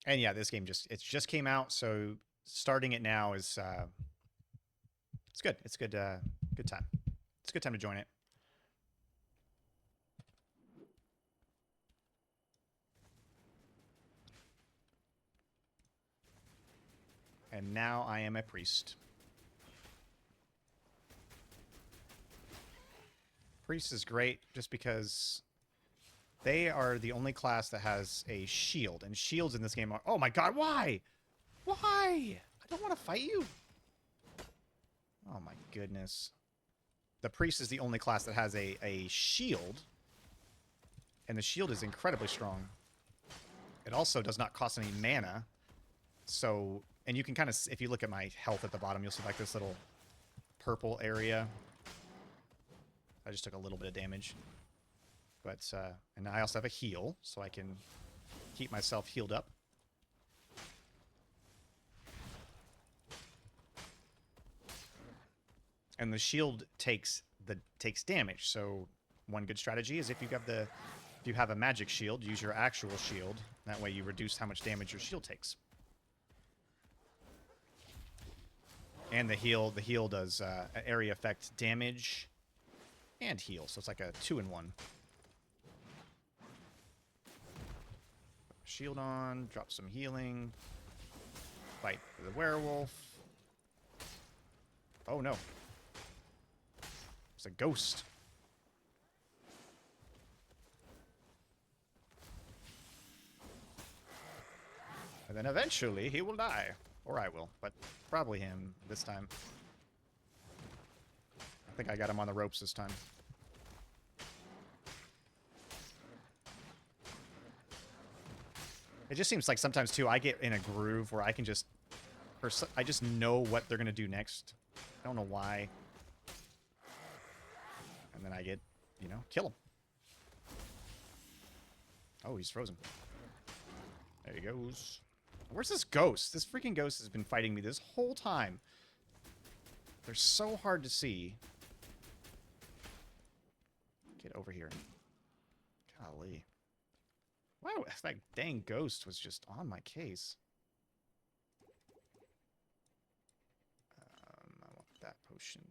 And yeah, this game just came out, so starting it now is it's good. It's good good time. It's a good time to join it. And now I am a priest. Priest is great just because they are the only class that has a shield. And shields in this game are... Oh my god, why? Why? I don't want to fight you. Oh my goodness. The priest is the only class that has a shield. And the shield is incredibly strong. It also does not cost any mana. So, and you can kind of, if you look at my health at the bottom, you'll see like this little purple area. I just took a little bit of damage. But, and I also have a heal, so I can keep myself healed up. And the shield takes damage. So one good strategy is if you have a magic shield, use your actual shield. That way you reduce how much damage your shield takes. And the heal does area effect damage and heal, so it's like a 2-in-1. Shield on, drop some healing. Fight the werewolf. Oh no. It's a ghost. And then eventually he will die. Or I will, but probably him this time. I think I got him on the ropes this time. It just seems like sometimes, too, I get in a groove where I can just... I just know what they're going to do next. I don't know why. And then I get, you know, kill him. Oh, he's frozen. There he goes. Where's this ghost? This freaking ghost has been fighting me this whole time. They're so hard to see. Get over here. Golly. Wow, that dang ghost was just on my case. I want that potion.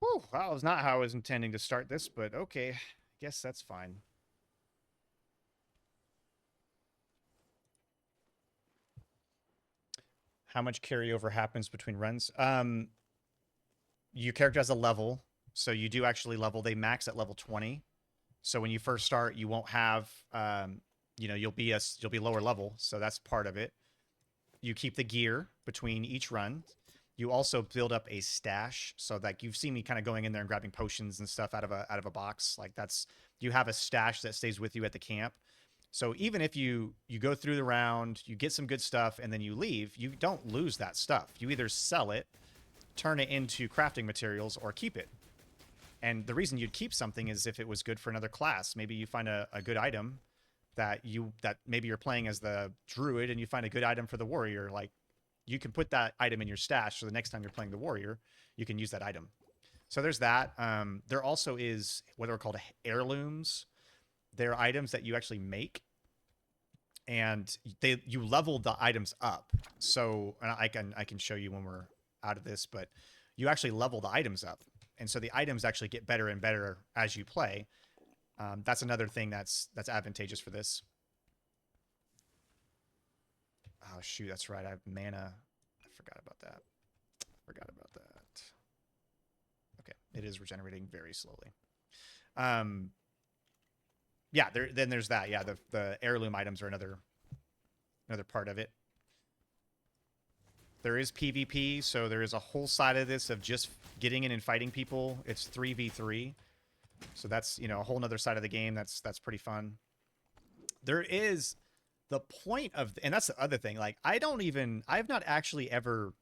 Whew, that was not how I was intending to start this, but okay. I guess that's fine. How much carryover happens between runs? Your character has a level, so you do actually level. They max at level 20. So when you first start, you won't have, you know, you'll be lower level. So that's part of it. You keep the gear between each run. You also build up a stash. So like you've seen me kind of going in there and grabbing potions and stuff out of a box. Like that's, you have a stash that stays with you at the camp. So even if you go through the round, you get some good stuff, and then you leave, you don't lose that stuff. You either sell it, turn it into crafting materials, or keep it. And the reason you'd keep something is if it was good for another class. Maybe you find a good item that maybe you're playing as the druid and you find a good item for the warrior. Like you can put that item in your stash, so the next time you're playing the warrior, you can use that item. So there's that. There also is what are called heirlooms. They're items that you actually make, and you level the items up. So and I can show you when we're out of this, but you actually level the items up, and so the items actually get better and better as you play. That's another thing that's advantageous for this. Oh shoot, that's right. I have mana. I forgot about that. Okay, it is regenerating very slowly. Yeah, then there's that. Yeah, the heirloom items are another part of it. There is PvP, so there is a whole side of this of just getting in and fighting people. It's 3v3. So that's, you know, a whole nother side of the game. That's pretty fun. There is the point of, and that's the other thing. Like, I've not actually ever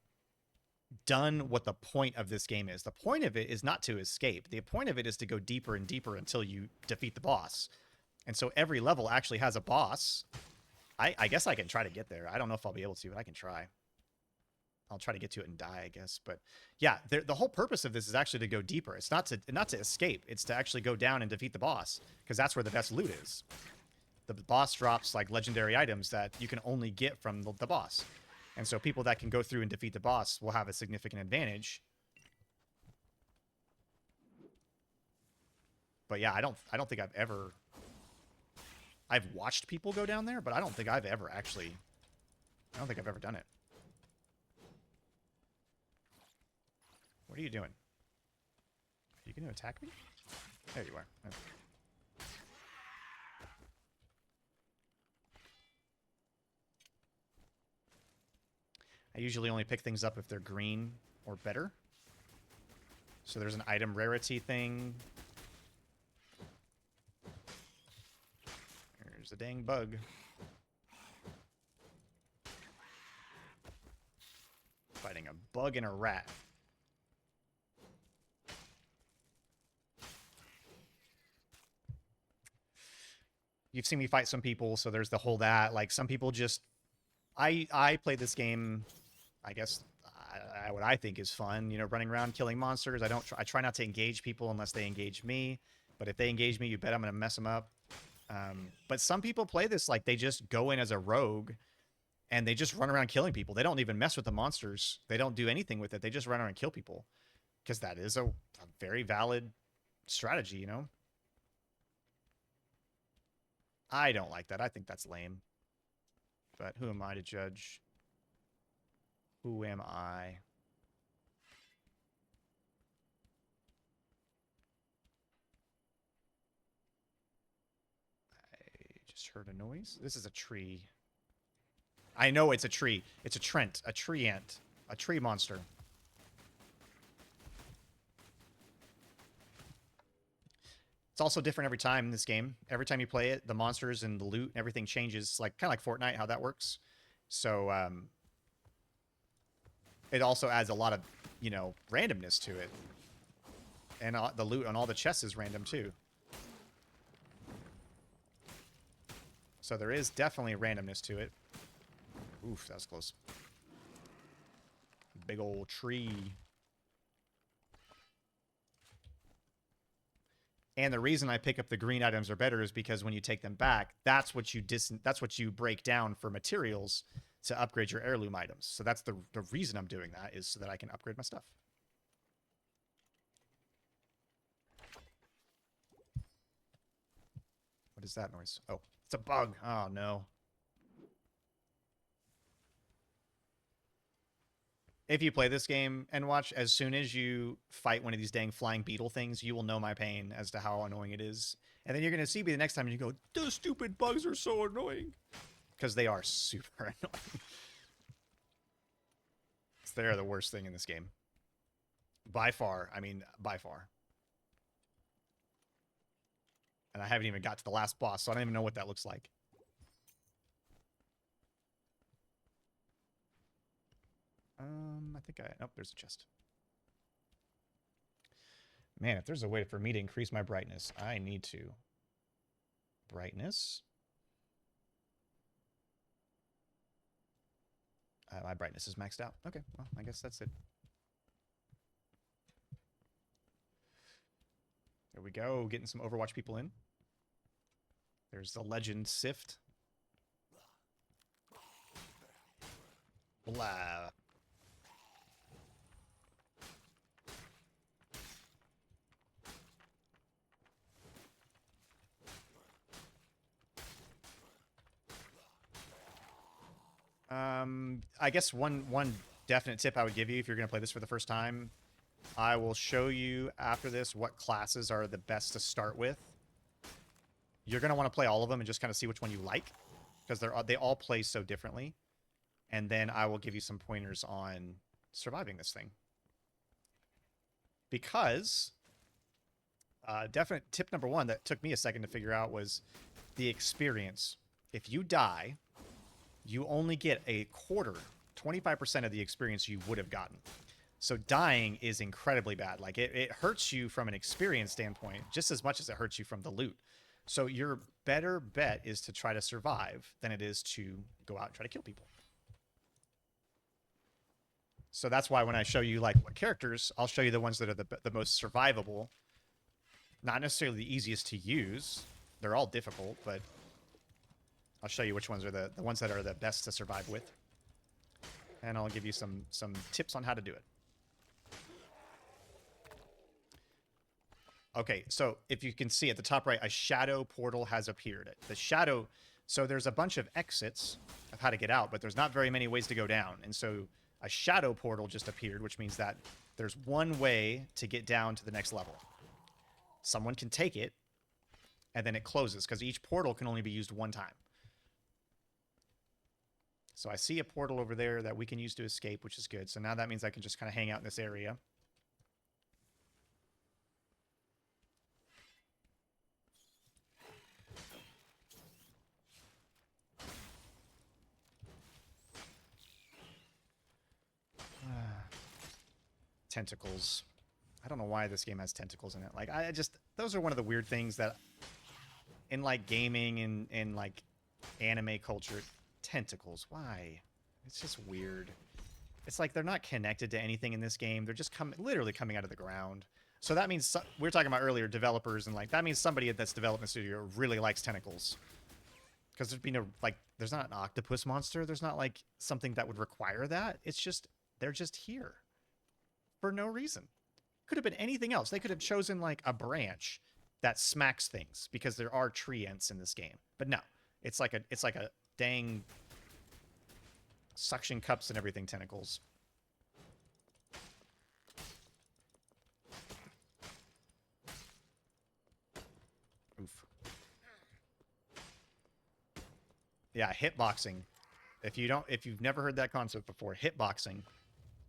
done what the point of this game is. The point of it is not to escape. The point of it is to go deeper and deeper until you defeat the boss. And so every level actually has a boss. I guess I can try to get there. I don't know if I'll be able to, but I can try. I'll try to get to it and die, I guess. But yeah, the whole purpose of this is actually to go deeper. It's not to escape. It's to actually go down and defeat the boss, because that's where the best loot is. The boss drops like legendary items that you can only get from the boss. And so people that can go through and defeat the boss will have a significant advantage. But yeah, I don't think I've watched people go down there, but I don't think I've ever done it. What are you doing? Are you going to attack me? There you are. Okay. I usually only pick things up if they're green or better. So there's an item rarity thing. a dang bug. Fighting a bug and a rat. You've seen me fight some people, so there's the whole that. Like, some people just... I play this game, I guess, what I think is fun. You know, running around, killing monsters. I try not to engage people unless they engage me. But if they engage me, you bet I'm going to mess them up. But some people play this like they just go in as a rogue and they just run around killing people. They don't even mess with the monsters. They don't do anything with it. They just run around and kill people. Because that is a very valid strategy, you know? I don't like that. I think that's lame. But who am I to judge? Who am I? I just heard a noise. This is a tree. I know it's a tree. It's a Trent, a tree ant, a tree monster. It's also different every time in this game. Every time you play it, the monsters and the loot and everything changes. Like kind of like Fortnite, how that works. So it also adds a lot of, you know, randomness to it. And the loot on all the chests is random too. So there is definitely randomness to it. Oof, that was close. Big old tree. And the reason I pick up the green items are better is because when you take them back, that's what you break down for materials to upgrade your heirloom items. So that's the reason I'm doing that, is so that I can upgrade my stuff. What is that noise? Oh, it's a bug. Oh, no. If you play this game and watch, as soon as you fight one of these dang flying beetle things, you will know my pain as to how annoying it is. And then you're going to see me the next time and you go, those stupid bugs are so annoying. Because they are super annoying. They're the worst thing in this game. By far. I mean, by far. And I haven't even got to the last boss, so I don't even know what that looks like. I think nope, there's a chest. Man, if there's a way for me to increase my brightness, I need to. Brightness. My brightness is maxed out. Okay, well, I guess that's it. There we go, getting some Overwatch people in. There's the Legend Sift. Blah. I guess one definite tip I would give you if you're going to play this for the first time, I will show you after this what classes are the best to start with. You're going to want to play all of them and just kind of see which one you like, because they all play so differently. And then I will give you some pointers on surviving this thing. Because definite tip number one that took me a second to figure out was the experience. If you die, you only get a quarter, 25% of the experience you would have gotten. So dying is incredibly bad. Like, it hurts you from an experience standpoint just as much as it hurts you from the loot. So your better bet is to try to survive than it is to go out and try to kill people. So that's why when I show you, like, what characters, I'll show you the ones that are the most survivable. Not necessarily the easiest to use. They're all difficult, but I'll show you which ones are the ones that are the best to survive with. And I'll give you some tips on how to do it. Okay, so if you can see at the top right, a shadow portal has appeared. The shadow, so there's a bunch of exits of how to get out, but there's not very many ways to go down. And so a shadow portal just appeared, which means that there's one way to get down to the next level. Someone can take it, and then it closes, because each portal can only be used one time. So I see a portal over there that we can use to escape, which is good. So now that means I can just kind of hang out in this area. Tentacles. I don't know why this game has tentacles in it. Like, I just... Those are one of the weird things that... In, like, gaming and like, anime culture... Tentacles. Why? It's just weird. It's like they're not connected to anything in this game. They're just literally coming out of the ground. So that means... we were talking about earlier, developers, and, like, that means somebody at this development studio really likes tentacles. Because there'd be no... Like, there's not an octopus monster. There's not, like, something that would require that. It's just... They're just here. For no reason. Could have been anything else. They could have chosen, like, a branch that smacks things, because there are tree ents in this game. But no. It's like a dang suction cups and everything tentacles. Oof. Yeah, hitboxing. If you've never heard that concept before, hitboxing,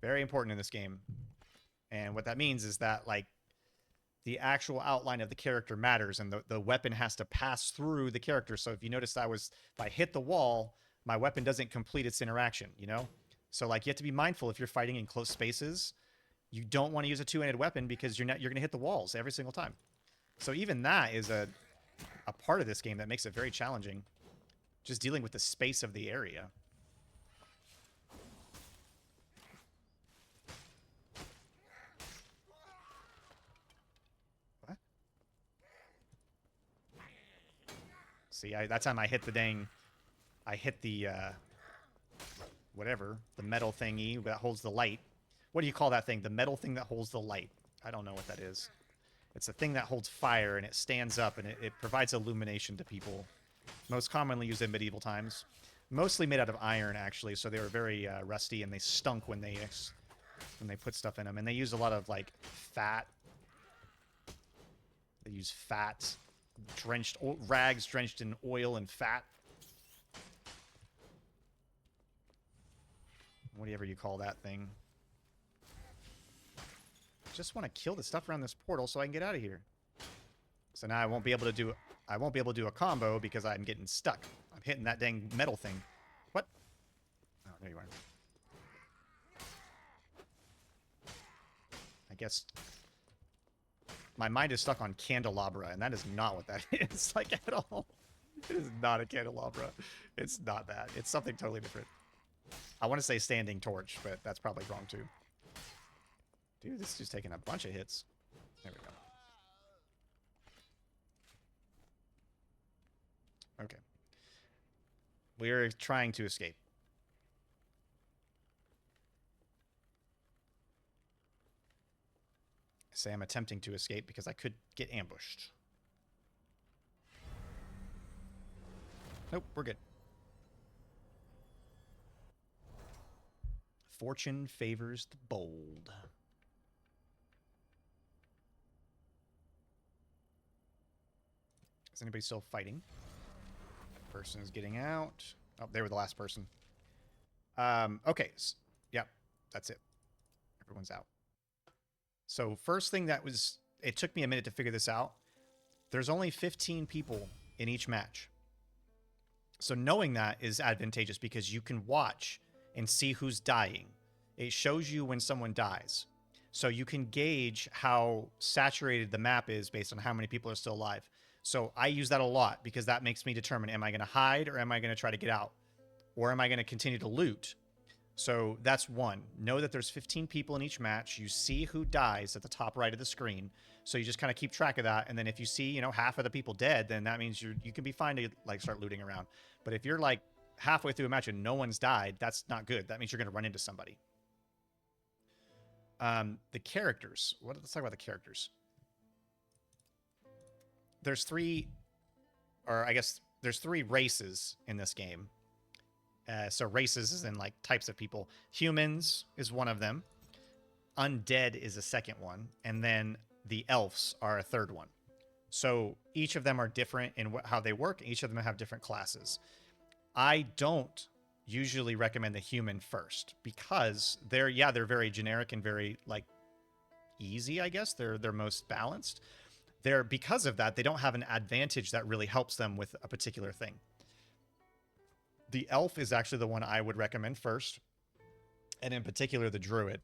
very important in this game. And what that means is that, like, the actual outline of the character matters, and the weapon has to pass through the character. So if you notice, if I hit the wall, my weapon doesn't complete its interaction, you know? So, like, you have to be mindful if you're fighting in close spaces. You don't want to use a two-handed weapon because you're going to hit the walls every single time. So even that is a part of this game that makes it very challenging. Just dealing with the space of the area. What? See, that time I hit the dang... I hit the, whatever, the metal thingy that holds the light. What do you call that thing? The metal thing that holds the light. I don't know what that is. It's a thing that holds fire, and it stands up, and it provides illumination to people. Most commonly used in medieval times. Mostly made out of iron, actually, so they were very rusty, and they stunk when they put stuff in them. And they use a lot of, like, fat. They use fat, rags drenched in oil and fat. Whatever you call that thing. Just want to kill the stuff around this portal so I can get out of here. So now I won't be able to do a combo because I'm getting stuck. I'm hitting that dang metal thing. What? Oh, there you are. I guess my mind is stuck on candelabra, and that is not what that is, like, at all. It is not a candelabra. It's not that. It's something totally different. I want to say standing torch, but that's probably wrong too. Dude, this is just taking a bunch of hits. There we go. Okay. We're trying to escape. I say I'm attempting to escape because I could get ambushed. Nope, we're good. Fortune favors the bold. Is anybody still fighting? That person is getting out. Oh, they were the last person. Okay. Yep, that's it. Everyone's out. So first thing it took me a minute to figure this out. There's only 15 people in each match. So knowing that is advantageous because you can watch and see who's dying. It shows you when someone dies. So you can gauge how saturated the map is based on how many people are still alive. So I use that a lot because that makes me determine, am I going to hide or am I going to try to get out? Or am I going to continue to loot? So that's one. Know that there's 15 people in each match. You see who dies at the top right of the screen. So you just kind of keep track of that. And then if you see, half of the people dead, then that means you can be fine to, like, start looting around. But if you're, like, halfway through a match and no one's died, that's not good. That means you're going to run into somebody. The characters. Let's talk about the characters. There's three races in this game. So races is in, like, types of people. Humans is one of them. Undead is a second one. And then the elves are a third one. So each of them are different in how they work. Each of them have different classes. I don't usually recommend the human first because they're very generic and very, like, easy, I guess. They're most balanced. Because of that, they don't have an advantage that really helps them with a particular thing. The elf is actually the one I would recommend first, and in particular the druid.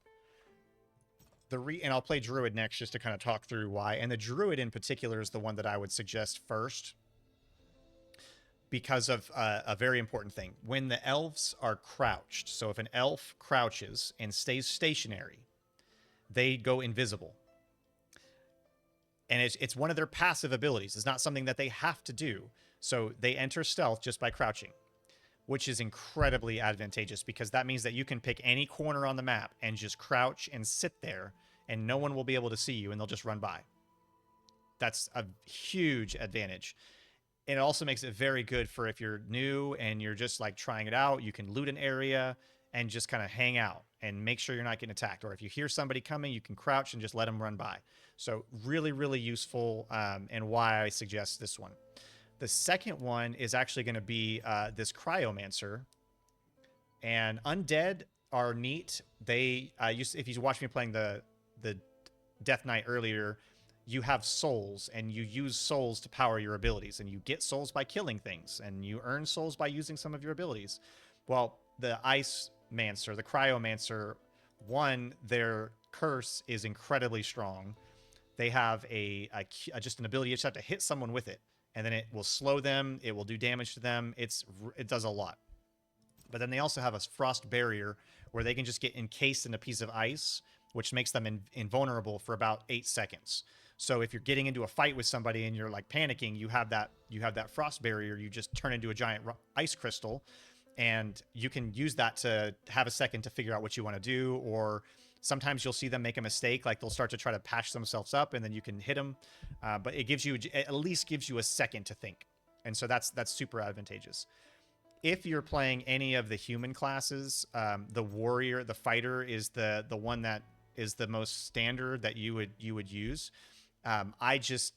And I'll play Druid next just to kind of talk through why. And the Druid in particular is the one that I would suggest first because of a very important thing. When the elves are crouched, so if an elf crouches and stays stationary, they go invisible. And it's one of their passive abilities. It's not something that they have to do. So they enter stealth just by crouching, which is incredibly advantageous because that means that you can pick any corner on the map and just crouch and sit there and no one will be able to see you and they'll just run by. That's a huge advantage. And it also makes it very good for if you're new and you're just like trying it out, you can loot an area and just kind of hang out and make sure you're not getting attacked. Or if you hear somebody coming, you can crouch and just let them run by. So really, really useful, and why I suggest this one. The second one is actually going to be this Cryomancer. And Undead are neat. They if you watched me playing the Death Knight earlier, you have souls, and you use souls to power your abilities. And you get souls by killing things, and you earn souls by using some of your abilities. Well, the Ice Mancer, the Cryomancer, one, their curse is incredibly strong. They have just an ability. You just have to hit someone with it, and then it will slow them. It will do damage to them. It does a lot. But then they also have a frost barrier where they can just get encased in a piece of ice, which makes them invulnerable for about 8 seconds. So if you're getting into a fight with somebody and you're like panicking, you have that frost barrier. You just turn into a giant ice crystal, and you can use that to have a second to figure out what you want to do. Or sometimes you'll see them make a mistake, like they'll start to try to patch themselves up, and then you can hit them. But it at least gives you a second to think, and so that's super advantageous. If you're playing any of the human classes, the warrior, the fighter is the one that is the most standard that you would use. I just,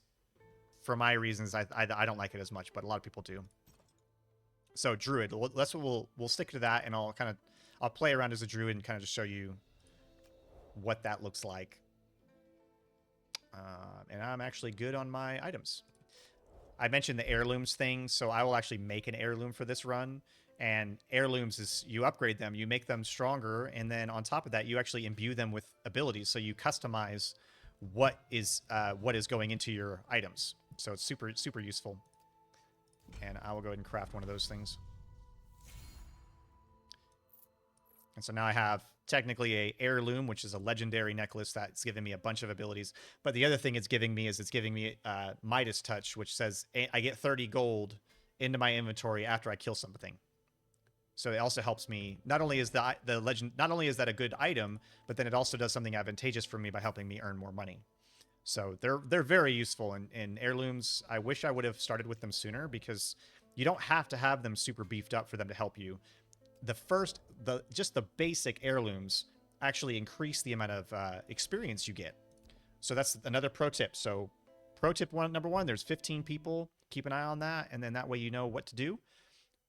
for my reasons, I don't like it as much, but a lot of people do. So Druid, that's what we'll stick to that, and I'll play around as a Druid and kind of just show you what that looks like. And I'm actually good on my items. I mentioned the heirlooms thing, so I will actually make an heirloom for this run. And heirlooms is you upgrade them, you make them stronger, and then on top of that, you actually imbue them with abilities. So you customize what is going into your items. So it's super, super useful. And I will go ahead and craft one of those things. And so now I have technically a heirloom, which is a legendary necklace that's giving me a bunch of abilities. But the other thing it's giving me Midas Touch, which says I get 30 gold into my inventory after I kill something. So it also helps me. Not only is that a good item, but then it also does something advantageous for me by helping me earn more money. So they're very useful. And heirlooms, I wish I would have started with them sooner, because you don't have to have them super beefed up for them to help you. Just the basic heirlooms actually increase the amount of experience you get. So that's another pro tip. So pro tip number one, there's 15 people. Keep an eye on that, and then that way you know what to do.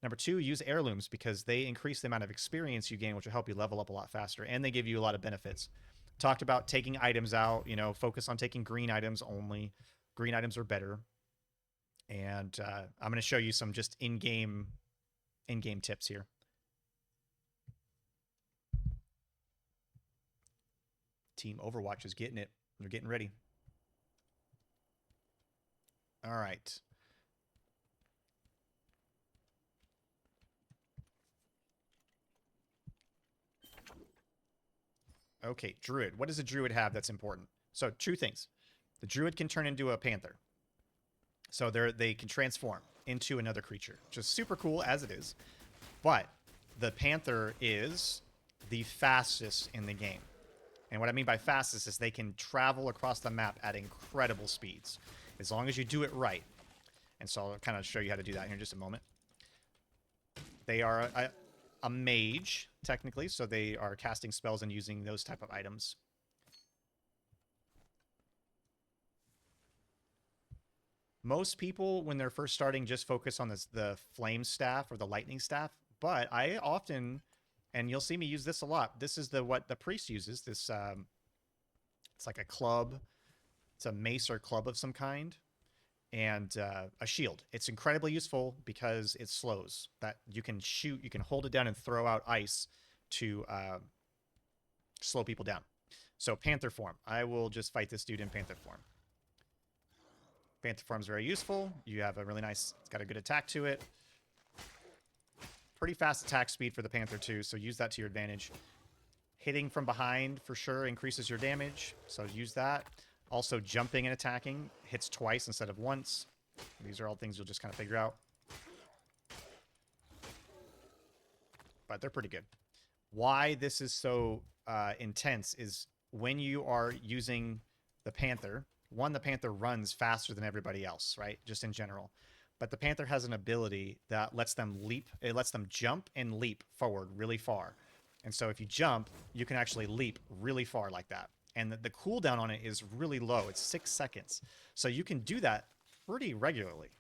Number two, use heirlooms because they increase the amount of experience you gain, which will help you level up a lot faster, and they give you a lot of benefits. Talked about taking items out, focus on taking green items only. Green items are better. And I'm going to show you some just in-game tips here. Team Overwatch is getting it. They're getting ready. All right. Okay, Druid. What does a Druid have that's important? So, two things. The Druid can turn into a Panther. So they can transform into another creature, which is super cool as it is. But the Panther is the fastest in the game. And what I mean by fastest is they can travel across the map at incredible speeds, as long as you do it right. And so I'll kind of show you how to do that here in just a moment. They are a mage, technically, so they are casting spells and using those type of items. Most people, when they're first starting, just focus on the flame staff or the lightning staff. But I often, and you'll see me use this a lot. This is what the priest uses. This it's like a club. It's a mace or club of some kind, and a shield. It's incredibly useful because it slows. That you can shoot, you can hold it down and throw out ice to slow people down. So Panther form. I will just fight this dude in Panther form. Panther form is very useful. You have a really nice, it's got a good attack to it. Pretty fast attack speed for the Panther too, so use that to your advantage. Hitting from behind for sure increases your damage, so use that. Also jumping and attacking hits twice instead of once. These are all things you'll just kind of figure out. But they're pretty good. Why this is so intense is when you are using the Panther, one, the Panther runs faster than everybody else, right? Just in general. But the Panther has an ability that lets them leap. It lets them jump and leap forward really far. And so if you jump, you can actually leap really far like that. And the cooldown on it is really low. It's 6 seconds. So you can do that pretty regularly.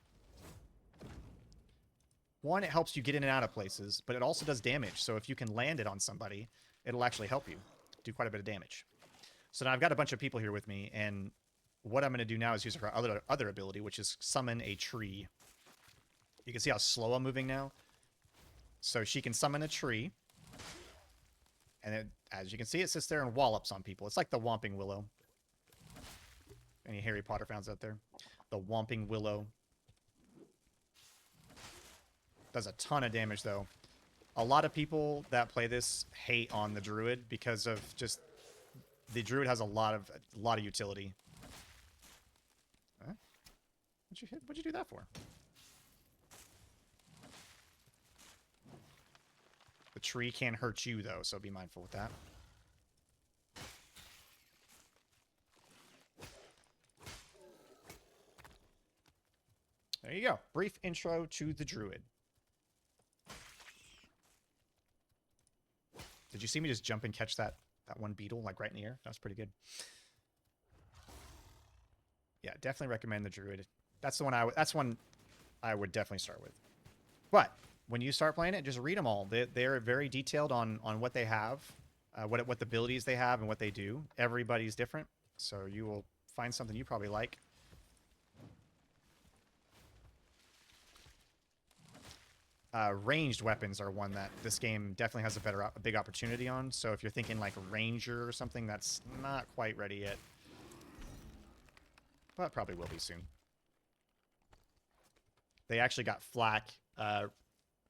One, it helps you get in and out of places, but it also does damage. So if you can land it on somebody, it'll actually help you do quite a bit of damage. So now I've got a bunch of people here with me, and what I'm going to do now is use her other ability, which is summon a tree. You can see how slow I'm moving now. So she can summon a tree. And it, as you can see, it sits there and wallops on people. It's like the Whomping Willow. Any Harry Potter fans out there? The Whomping Willow. Does a ton of damage, though. A lot of people that play this hate on the Druid because of just... The Druid has a lot of utility. Huh? What'd you do that for? The tree can hurt you, though, so be mindful with that. There you go. Brief intro to the Druid. Did you see me just jump and catch that one beetle, like, right in the air? That was pretty good. Yeah, definitely recommend the Druid. That's the one I would definitely start with. But when you start playing it, just read them all. They're very detailed on what they have, what the abilities they have, and what they do. Everybody's different, so you will find something you probably like. Ranged weapons are one that this game definitely has a big opportunity on. So if you're thinking like Ranger or something, that's not quite ready yet. But probably will be soon. They actually got flack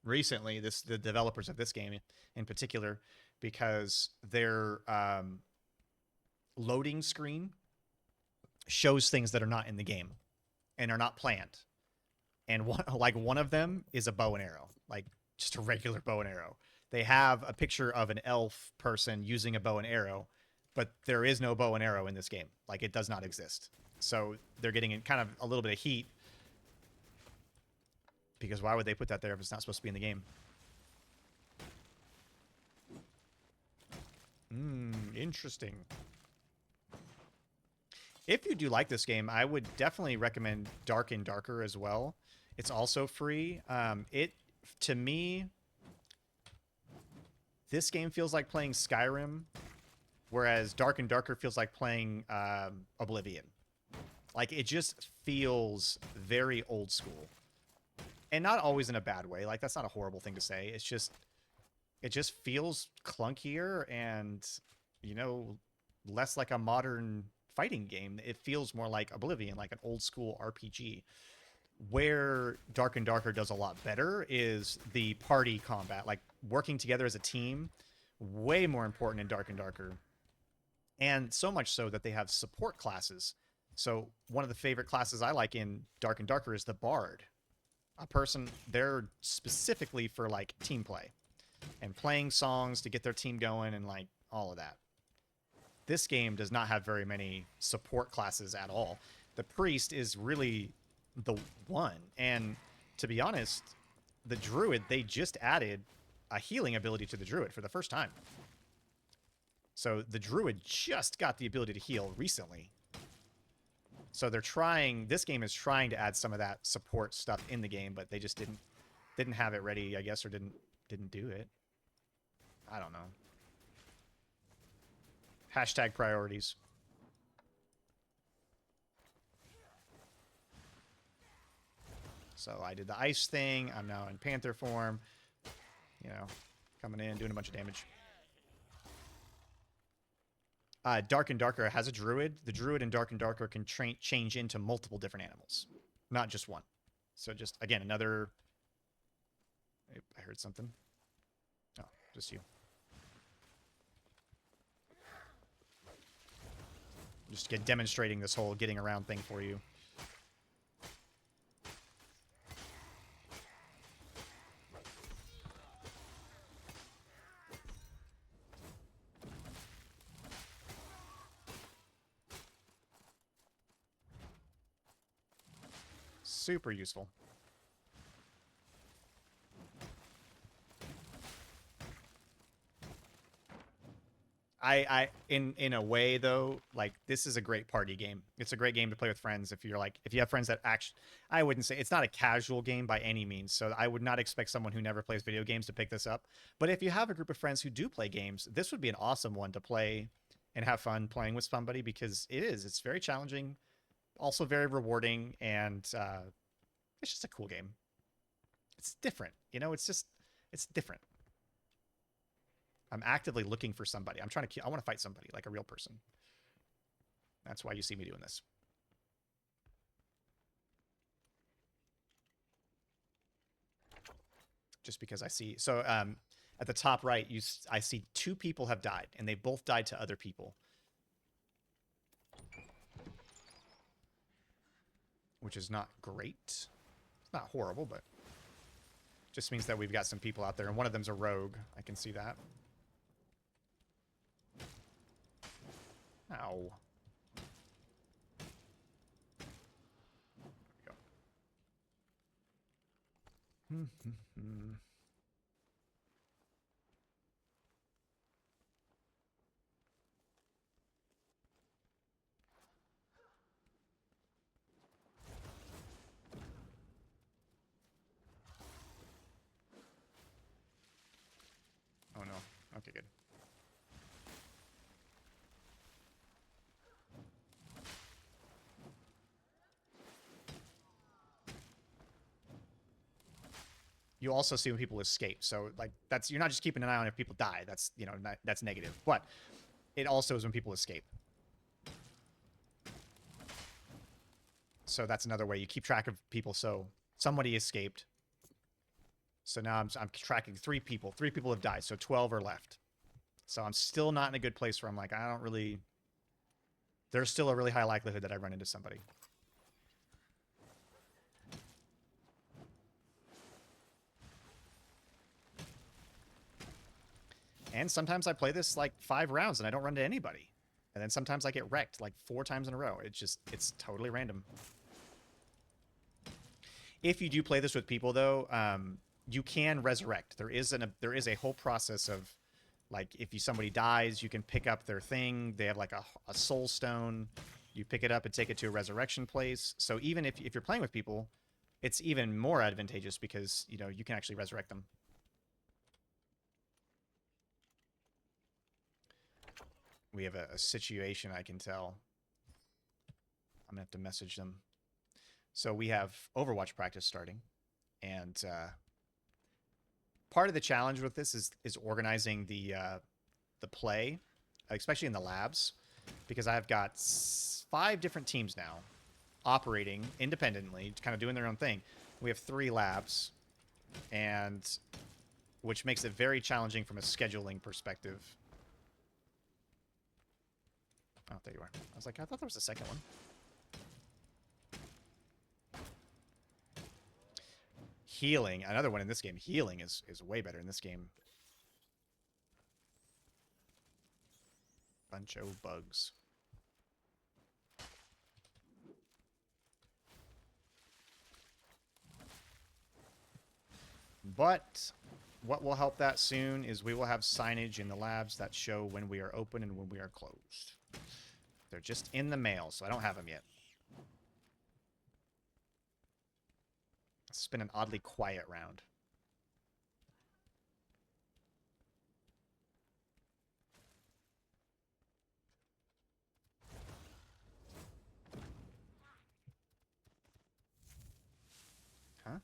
recently, the developers of this game in particular, because their loading screen shows things that are not in the game and are not planned. And one of them is a bow and arrow, like just a regular bow and arrow. They have a picture of an elf person using a bow and arrow, but there is no bow and arrow in this game. Like, it does not exist. So they're getting in kind of a little bit of heat, because why would they put that there if it's not supposed to be in the game? Interesting. If you do like this game, I would definitely recommend Dark and Darker as well. It's also free. To me, this game feels like playing Skyrim, whereas Dark and Darker feels like playing Oblivion. Like, it just feels very old school. And not always in a bad way. Like, that's not a horrible thing to say. It's just... It just feels clunkier and, you know, less like a modern fighting game. It feels more like Oblivion, like an old school RPG. Where Dark and Darker does a lot better is the party combat, like working together as a team. Way more important in Dark and Darker. And so much so that they have support classes. So one of the favorite classes I like in Dark and Darker is the Bard. A person, they're specifically for like team play and playing songs to get their team going and like all of that. This game does not have very many support classes at all. The Priest is really the one. And to be honest, the Druid, they just added a healing ability to the Druid for the first time. So the Druid just got the ability to heal recently. So they're trying, this game is trying to add some of that support stuff in the game, but they just didn't have it ready, I guess, or didn't do it. I don't know. Hashtag priorities. So I did the ice thing. I'm now in Panther form. You know, coming in, doing a bunch of damage. Dark and Darker has a druid. The druid in Dark and Darker can change into multiple different animals, not just one. So just, again, another... I heard something. Oh, just you. Just demonstrating this whole getting around thing for you. Super useful. In a way though, like this is a great party game. It's a great game to play with friends if you're like if you have friends that actually I wouldn't say it's not a casual game by any means. So I would not expect someone who never plays video games to pick this up. But if you have a group of friends who do play games, this would be an awesome one to play and have fun playing with somebody because it's very challenging, also very rewarding, and it's just a cool game. It's different, you know, it's different. I'm actively looking for somebody. I want to fight somebody, like a real person. That's why you see me doing this. Just because I see... So, at the top right, I see 2 people have died, and they both died to other people. Which is not great. It's not horrible, but... just means that we've got some people out there, and one of them's a rogue. I can see that. Ow. There we go. Oh no. Okay, good. You also see when people escape. So like that's you're not just keeping an eye on if people die. That's, you know, that's negative. But it also is when people escape. So that's another way you keep track of people. So somebody escaped. So now I'm tracking 3 people. 3 people have died. So 12 are left. So I'm still not in a good place where I'm like, I don't really... There's still a really high likelihood that I run into somebody. And sometimes I play this like 5 rounds and I don't run into anybody. And then sometimes I get wrecked like 4 times in a row. It's totally random. If you do play this with people though, you can resurrect. There is a whole process of like if somebody dies, you can pick up their thing. They have like a soul stone. You pick it up and take it to a resurrection place. So even if you're playing with people, it's even more advantageous because, you know, you can actually resurrect them. We have a situation, I can tell. I'm going to have to message them. So we have Overwatch practice starting. And part of the challenge with this is organizing the play, especially in the labs. Because I've got 5 different teams now operating independently, kind of doing their own thing. We have 3 labs, and which makes it very challenging from a scheduling perspective. Oh, there you are. I was like, I thought there was a second one. Healing. Another one in this game. Healing is way better in this game. Bunch of bugs. But what will help that soon is we will have signage in the labs that show when we are open and when we are closed. They're just in the mail, so I don't have them yet. It's been an oddly quiet round. Huh?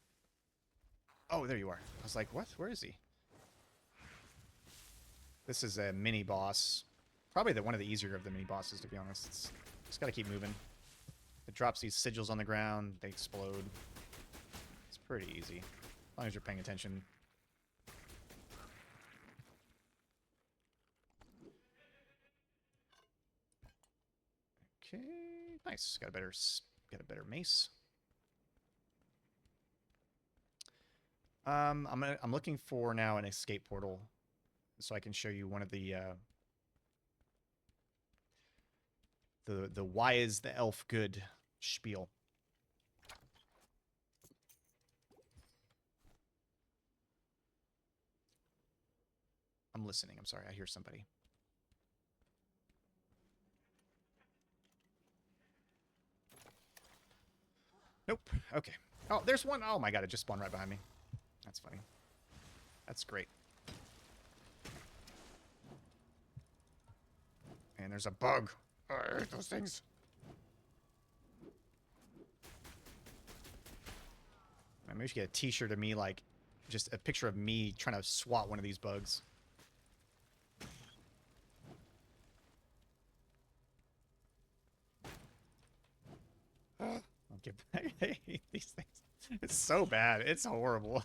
Oh, there you are. I was like, what? Where is he? This is a mini boss. Probably one of the easier of the mini bosses, to be honest. Just got to keep moving. It drops these sigils on the ground. They explode. It's pretty easy. As long as you're paying attention. Okay. Nice. Got a better mace. I'm looking for now an escape portal so I can show you one of the why is the elf good spiel. I'm listening. I'm sorry. I hear somebody. Nope. Okay. Oh, there's one. Oh my god, it just spawned right behind me. That's funny. That's great. And there's a bug. Oh, I hate those things. Maybe we should get a t-shirt of me, like, just a picture of me trying to swat one of these bugs. Okay, I hate these things. It's so bad. It's horrible.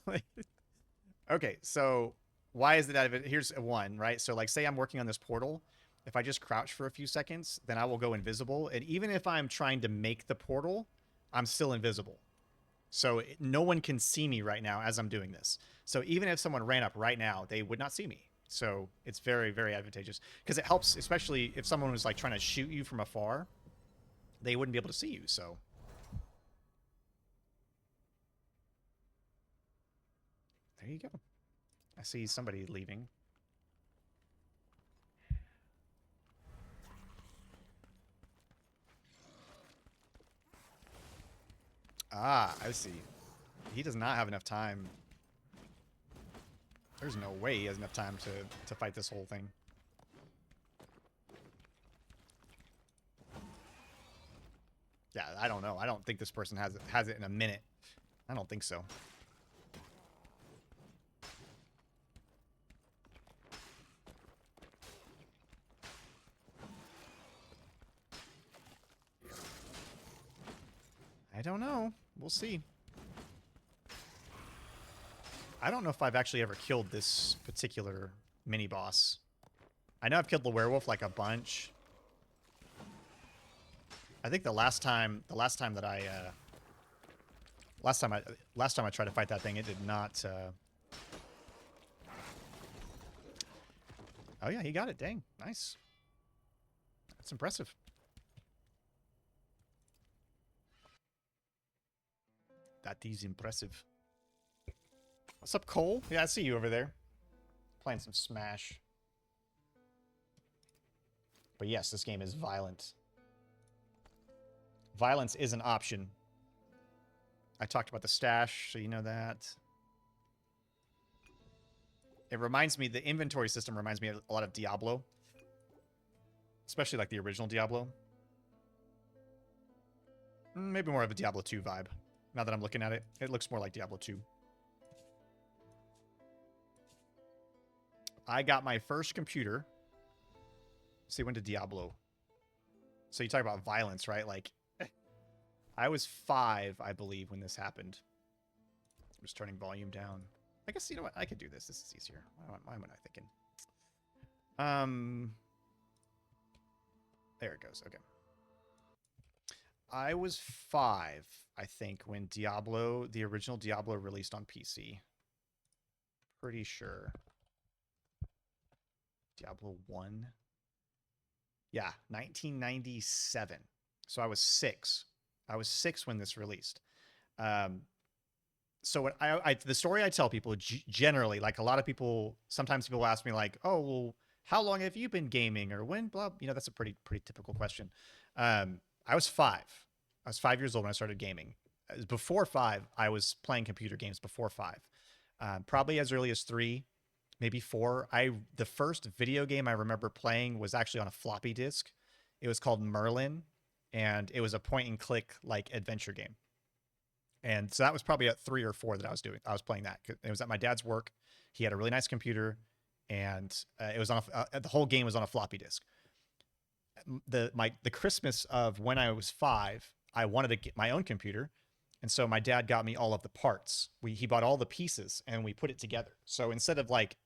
Okay, so why is it out of it? Here's one, right? So, like, say I'm working on this portal. If I just crouch for a few seconds, then I will go invisible. And even if I'm trying to make the portal, I'm still invisible. So no one can see me right now as I'm doing this. So even if someone ran up right now, they would not see me. So it's very, very advantageous. Because it helps, especially if someone was, like, trying to shoot you from afar. They wouldn't be able to see you, so... There you go. I see somebody leaving. Ah, I see. He does not have enough time. There's no way he has enough time to fight this whole thing. Yeah, I don't know. I don't think this person has it in a minute. I don't think so. I don't know. We'll see. I don't know if I've actually ever killed this particular mini-boss. I know I've killed the werewolf, like, a bunch. I think the last time that I last time I tried to fight that thing, it did not Oh yeah, he got it. Dang. Nice. That's impressive. That is impressive. What's up, Cole? Yeah, I see you over there. Playing some Smash. But yes, this game is violent. Violence is an option. I talked about the stash, so you know that. It reminds me, the inventory system reminds me a lot of Diablo. Especially like the original Diablo. Maybe more of a Diablo 2 vibe. Now that I'm looking at it, it looks more like Diablo 2. I got my first computer. See, when did Diablo? So you talk about violence, right? Like, I was 5, I believe, when this happened. I'm just turning volume down. I guess, you know what? I could do this. This is easier. Why am I not thinking? There it goes. Okay. I was 5, I think, when Diablo, the original Diablo, released on PC. Pretty sure. Diablo 1. Yeah, 1997. So I was 6. I was 6 when this released. So what the story I tell people generally, like a lot of people, sometimes people ask me like, oh, well, how long have you been gaming, or when, blah, you know, that's a pretty typical question. I was 5. I was 5 years old when I started gaming. Before 5, I was playing computer games before 5. Probably as early as 3, maybe 4. The first video game I remember playing was actually on a floppy disk. It was called Merlin, and it was a point and click like adventure game. And so that was probably at 3 or 4 that I was playing that. It was at my dad's work. He had a really nice computer, and it was on the whole game was on a floppy disk. the Christmas of when I was 5, I wanted to get my own computer, and so my dad got me all of the parts. He bought all the pieces and we put it together. So instead of like,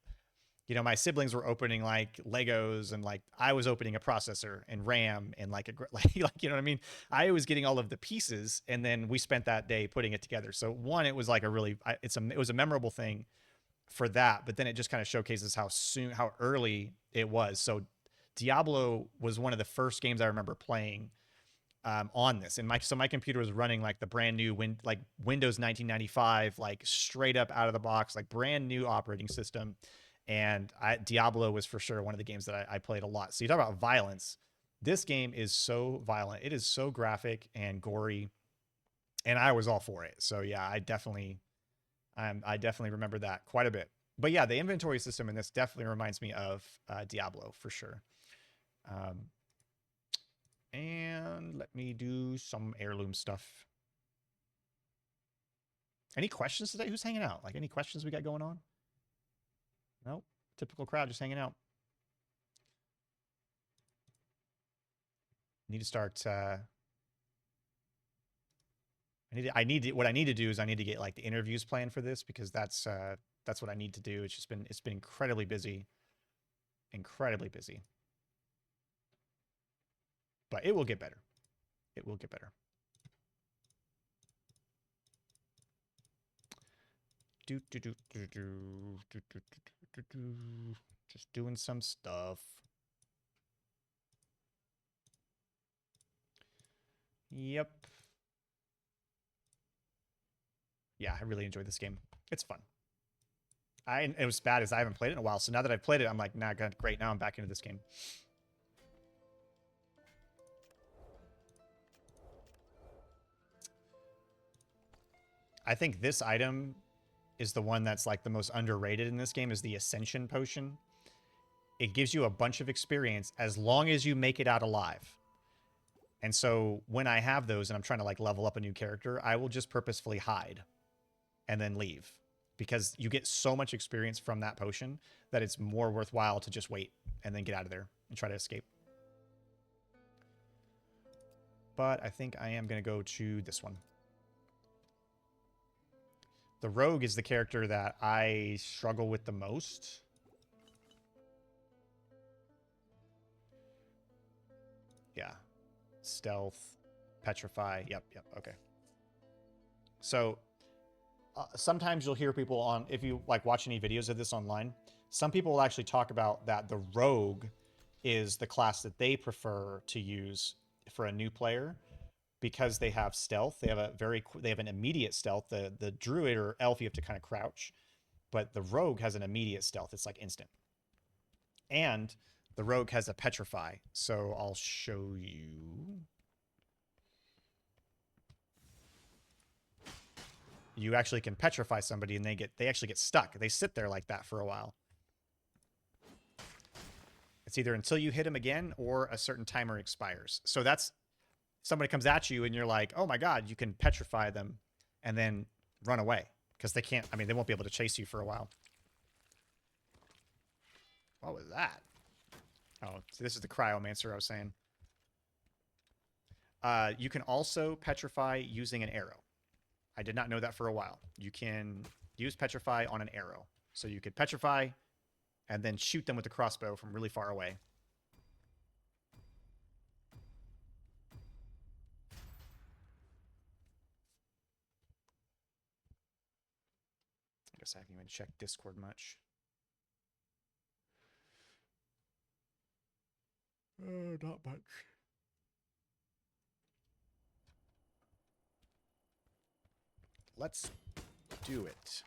my siblings were opening like Legos, and like I was opening a processor and RAM and like like you know what I mean. I was getting all of the pieces, and then we spent that day putting it together. So one, it was like a really it was a memorable thing for that, but then it just kind of showcases how early it was. So Diablo was one of the first games I remember playing on this, and my computer was running like the brand new Windows 1995, like straight up out of the box, like brand new operating system. And Diablo was for sure one of the games that I played a lot. So you talk about violence. This game is so violent. It is so graphic and gory, and I was all for it. So yeah, I definitely remember that quite a bit. But yeah, the inventory system in this definitely reminds me of Diablo for sure. And let me do some heirloom stuff. Any questions today? Who's hanging out? Like, any questions we got going on? Nope. Typical crowd just hanging out. Need to start. What I need to do is I need to get like the interviews planned for this, because that's what I need to do. It's been incredibly busy. Incredibly busy. But it will get better. It will get better. Just doing some stuff. Yep. Yeah, I really enjoyed this game. It's fun. It was bad as I haven't played it in a while. So now that I've played it, I'm like, nah, great. Now I'm back into this game. I think this item is the one that's like the most underrated in this game, is the Ascension Potion. It gives you a bunch of experience as long as you make it out alive. And so when I have those and I'm trying to like level up a new character, I will just purposefully hide and then leave, because you get so much experience from that potion that it's more worthwhile to just wait and then get out of there and try to escape. But I think I am going to go to this one. The rogue is the character that I struggle with the most. Yeah. Stealth, petrify. Yep, okay. So sometimes you'll hear people on, if you like watch any videos of this online, some people will actually talk about that the rogue is the class that they prefer to use for a new player, because they have stealth. They have an immediate stealth. The druid or elf, you have to kind of crouch, but the rogue has an immediate stealth. It's like instant. And the rogue has a petrify. So I'll show you. You actually can petrify somebody and they actually get stuck. They sit there like that for a while. It's either until you hit them again or a certain timer expires. So that's, somebody comes at you and you're like, oh my God, you can petrify them and then run away, because they can't, they won't be able to chase you for a while. What was that? Oh, so this is the cryomancer I was saying. You can also petrify using an arrow. I did not know that for a while. You can use petrify on an arrow. So you could petrify and then shoot them with the crossbow from really far away. I guess I haven't even checked Discord much. Not much. Let's do it.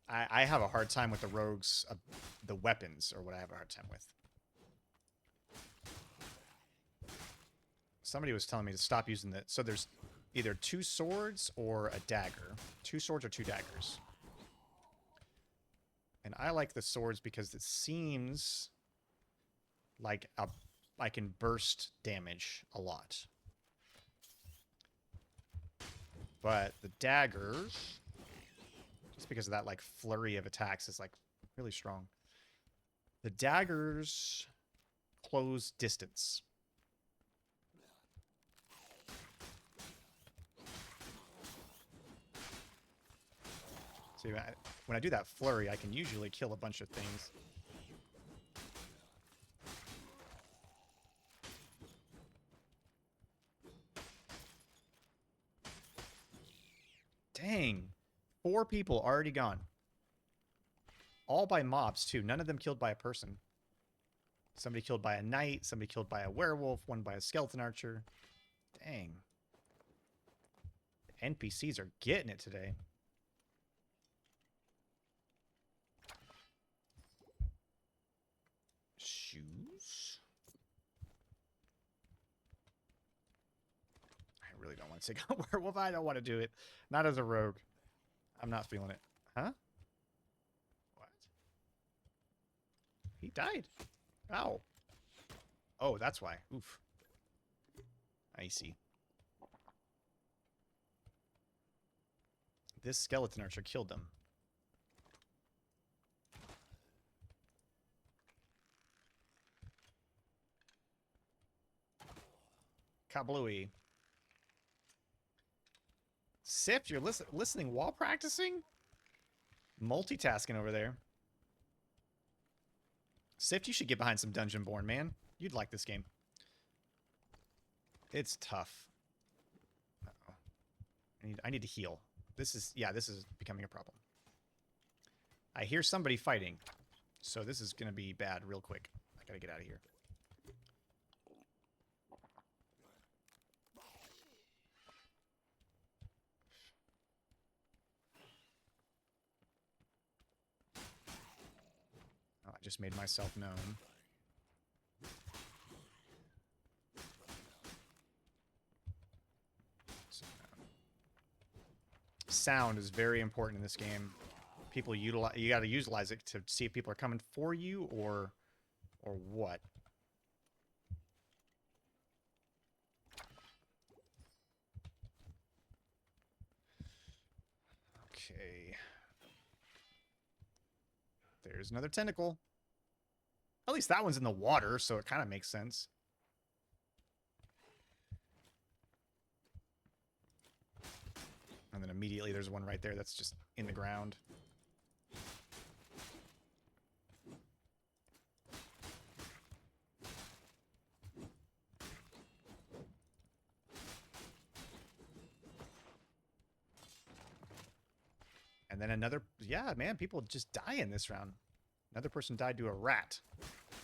I have a hard time with the rogues, the weapons, or what I have a hard time with. Somebody was telling me to stop using the... So there's either 2 swords or a dagger. 2 swords or 2 daggers. And I like the swords because it seems like I can burst damage a lot. But the daggers, just because of that like flurry of attacks, is like really strong. The daggers close distance. See, when I do that flurry, I can usually kill a bunch of things. Dang. 4 people already gone. All by mobs, too. None of them killed by a person. Somebody killed by a knight, somebody killed by a werewolf, one by a skeleton archer. Dang. The NPCs are getting it today. Shoes? I really don't want to take out werewolf. I don't want to do it. Not as a rogue. I'm not feeling it. Huh? What? He died. Ow. Oh, that's why. Oof. I see. This skeleton archer killed them. Kablooey. Sif, you're listening while practicing? Multitasking over there. Sif, you should get behind some Dungeonborn, man. You'd like this game. It's tough. Uh-oh. I need to heal. This is becoming a problem. I hear somebody fighting. So this is going to be bad real quick. I got to get out of here. Oh, I just made myself known. Sound is very important in this game. People utilize, you got to utilize it to see if people are coming for you or what. Okay. There's another tentacle. At least that one's in the water, so it kind of makes sense. And then immediately there's one right there that's just in the ground. And then another, yeah, man, people just die in this round. Another person died to a rat.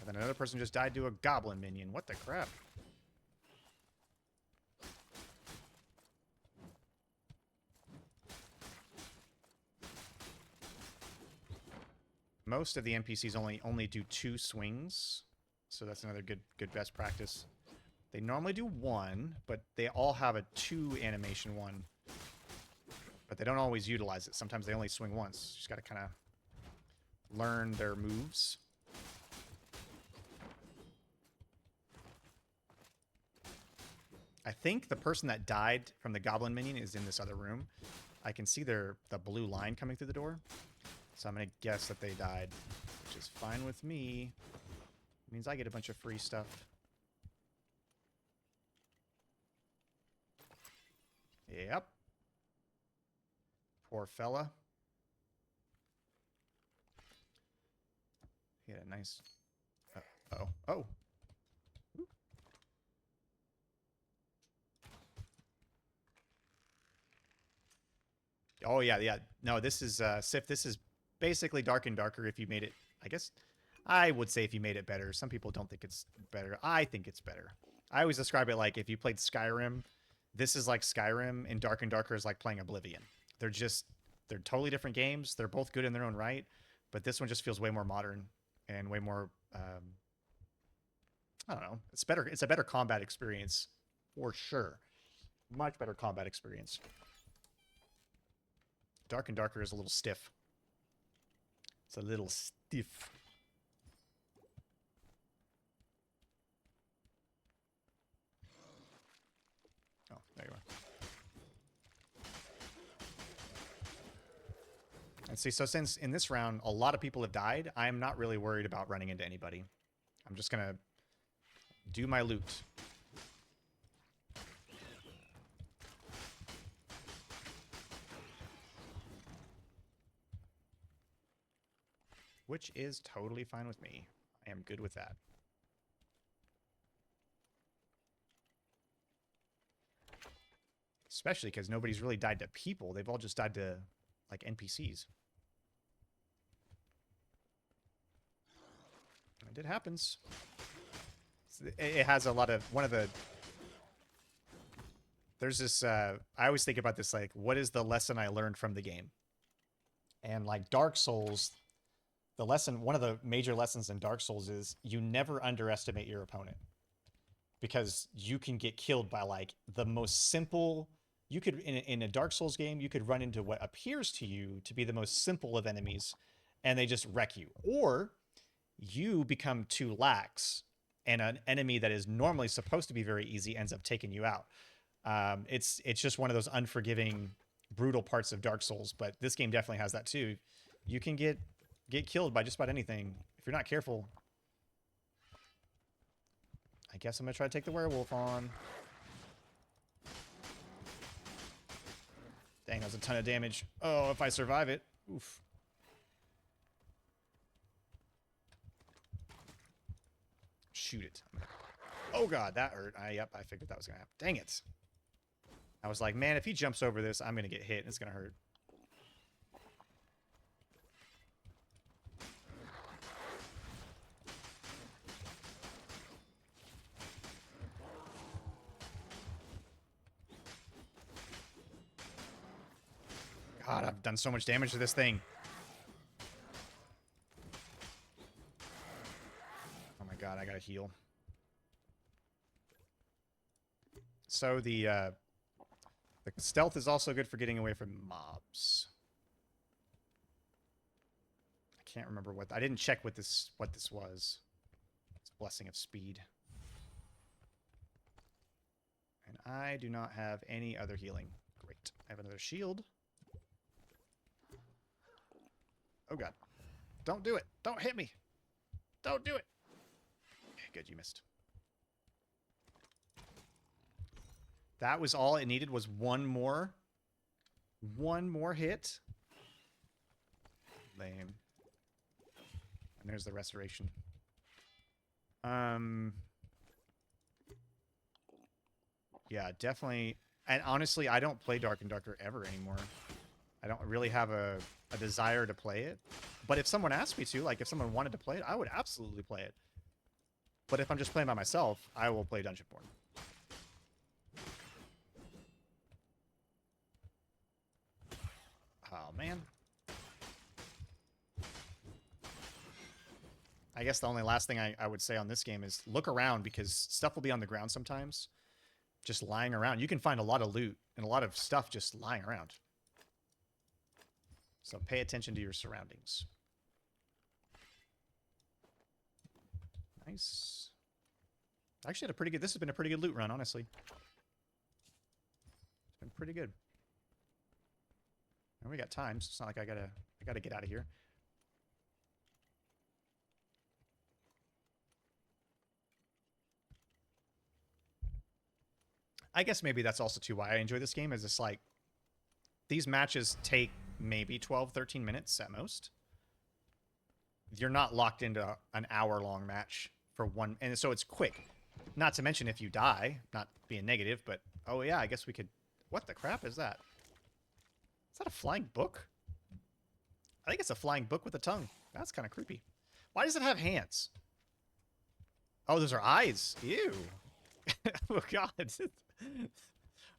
And then another person just died to a goblin minion. What the crap? Most of the NPCs only do 2 swings, so that's another good best practice. They normally do 1, but they all have a 2 animation one. But they don't always utilize it. Sometimes they only swing once. Just got to kind of learn their moves. I think the person that died from the goblin minion is in this other room. I can see the blue line coming through the door. So I'm going to guess that they died, which is fine with me. It means I get a bunch of free stuff. Yep. Poor fella. He had a nice... Uh-oh. Oh. Oh, yeah. No, this is, Sif, this is basically Dark and Darker if you made it, I guess, I would say if you made it better. Some people don't think it's better. I think it's better. I always describe it like if you played Skyrim, this is like Skyrim, and Dark and Darker is like playing Oblivion. They're totally different games. They're both good in their own right, but this one just feels way more modern and way more, I don't know. It's better. It's a better combat experience for sure. Much better combat experience. Dark and Darker is a little stiff. It's a little stiff. Oh, there you are. And see, so since in this round a lot of people have died, I'm not really worried about running into anybody. I'm just gonna do my loot. Which is totally fine with me. I am good with that. Especially because nobody's really died to people. They've all just died to, like, NPCs. And it happens. It has a lot of... One of the... There's this... I always think about this, like, what is the lesson I learned from the game? And, like, Dark Souls... The lesson, one of the major lessons in Dark Souls is you never underestimate your opponent. Because you can get killed by, like, the most simple... You could, in a Dark Souls game, you could run into what appears to you to be the most simple of enemies, and they just wreck you. Or you become too lax, and an enemy that is normally supposed to be very easy ends up taking you out. It's just one of those unforgiving, brutal parts of Dark Souls, but this game definitely has that too. You can get killed by just about anything if you're not careful. I guess I'm gonna try to take the werewolf on. Dang, that was a ton of damage. Oh, if I survive it. Oof. Shoot it. Oh god, that hurt. Yep, I figured that was gonna happen. Dang it. I was like, man, if he jumps over this, I'm gonna get hit and it's gonna hurt. God, I've done so much damage to this thing. Oh my god, I gotta heal. So the stealth is also good for getting away from mobs. I can't remember what... I didn't check what this was. It's Blessing of Speed. And I do not have any other healing. Great. I have another shield. Oh god. Don't do it. Don't hit me. Don't do it. Okay, good, you missed. That was all it needed, was one more hit. Lame. And there's the restoration. Yeah, definitely. And honestly, I don't play Dark and Darker ever anymore. I don't really have a desire to play it. But if someone asked me to, like if someone wanted to play it, I would absolutely play it. But if I'm just playing by myself, I will play Dungeonborn. Oh, man. I guess the only last thing I would say on this game is look around, because stuff will be on the ground sometimes. Just lying around. You can find a lot of loot and a lot of stuff just lying around. So pay attention to your surroundings. Nice. Actually had a pretty good... This has been a pretty good loot run, honestly. It's been pretty good. And we got time, so it's not like I gotta get out of here. I guess maybe that's also too why I enjoy this game, is it's like these matches take maybe 12, 13 minutes at most. You're not locked into an hour-long match for one, and so it's quick. Not to mention if you die, not being negative, but oh yeah, I guess we could... What the crap is that? Is that a flying book? I think it's a flying book with a tongue. That's kind of creepy. Why does it have hands? Oh, those are eyes. Ew. Oh, God.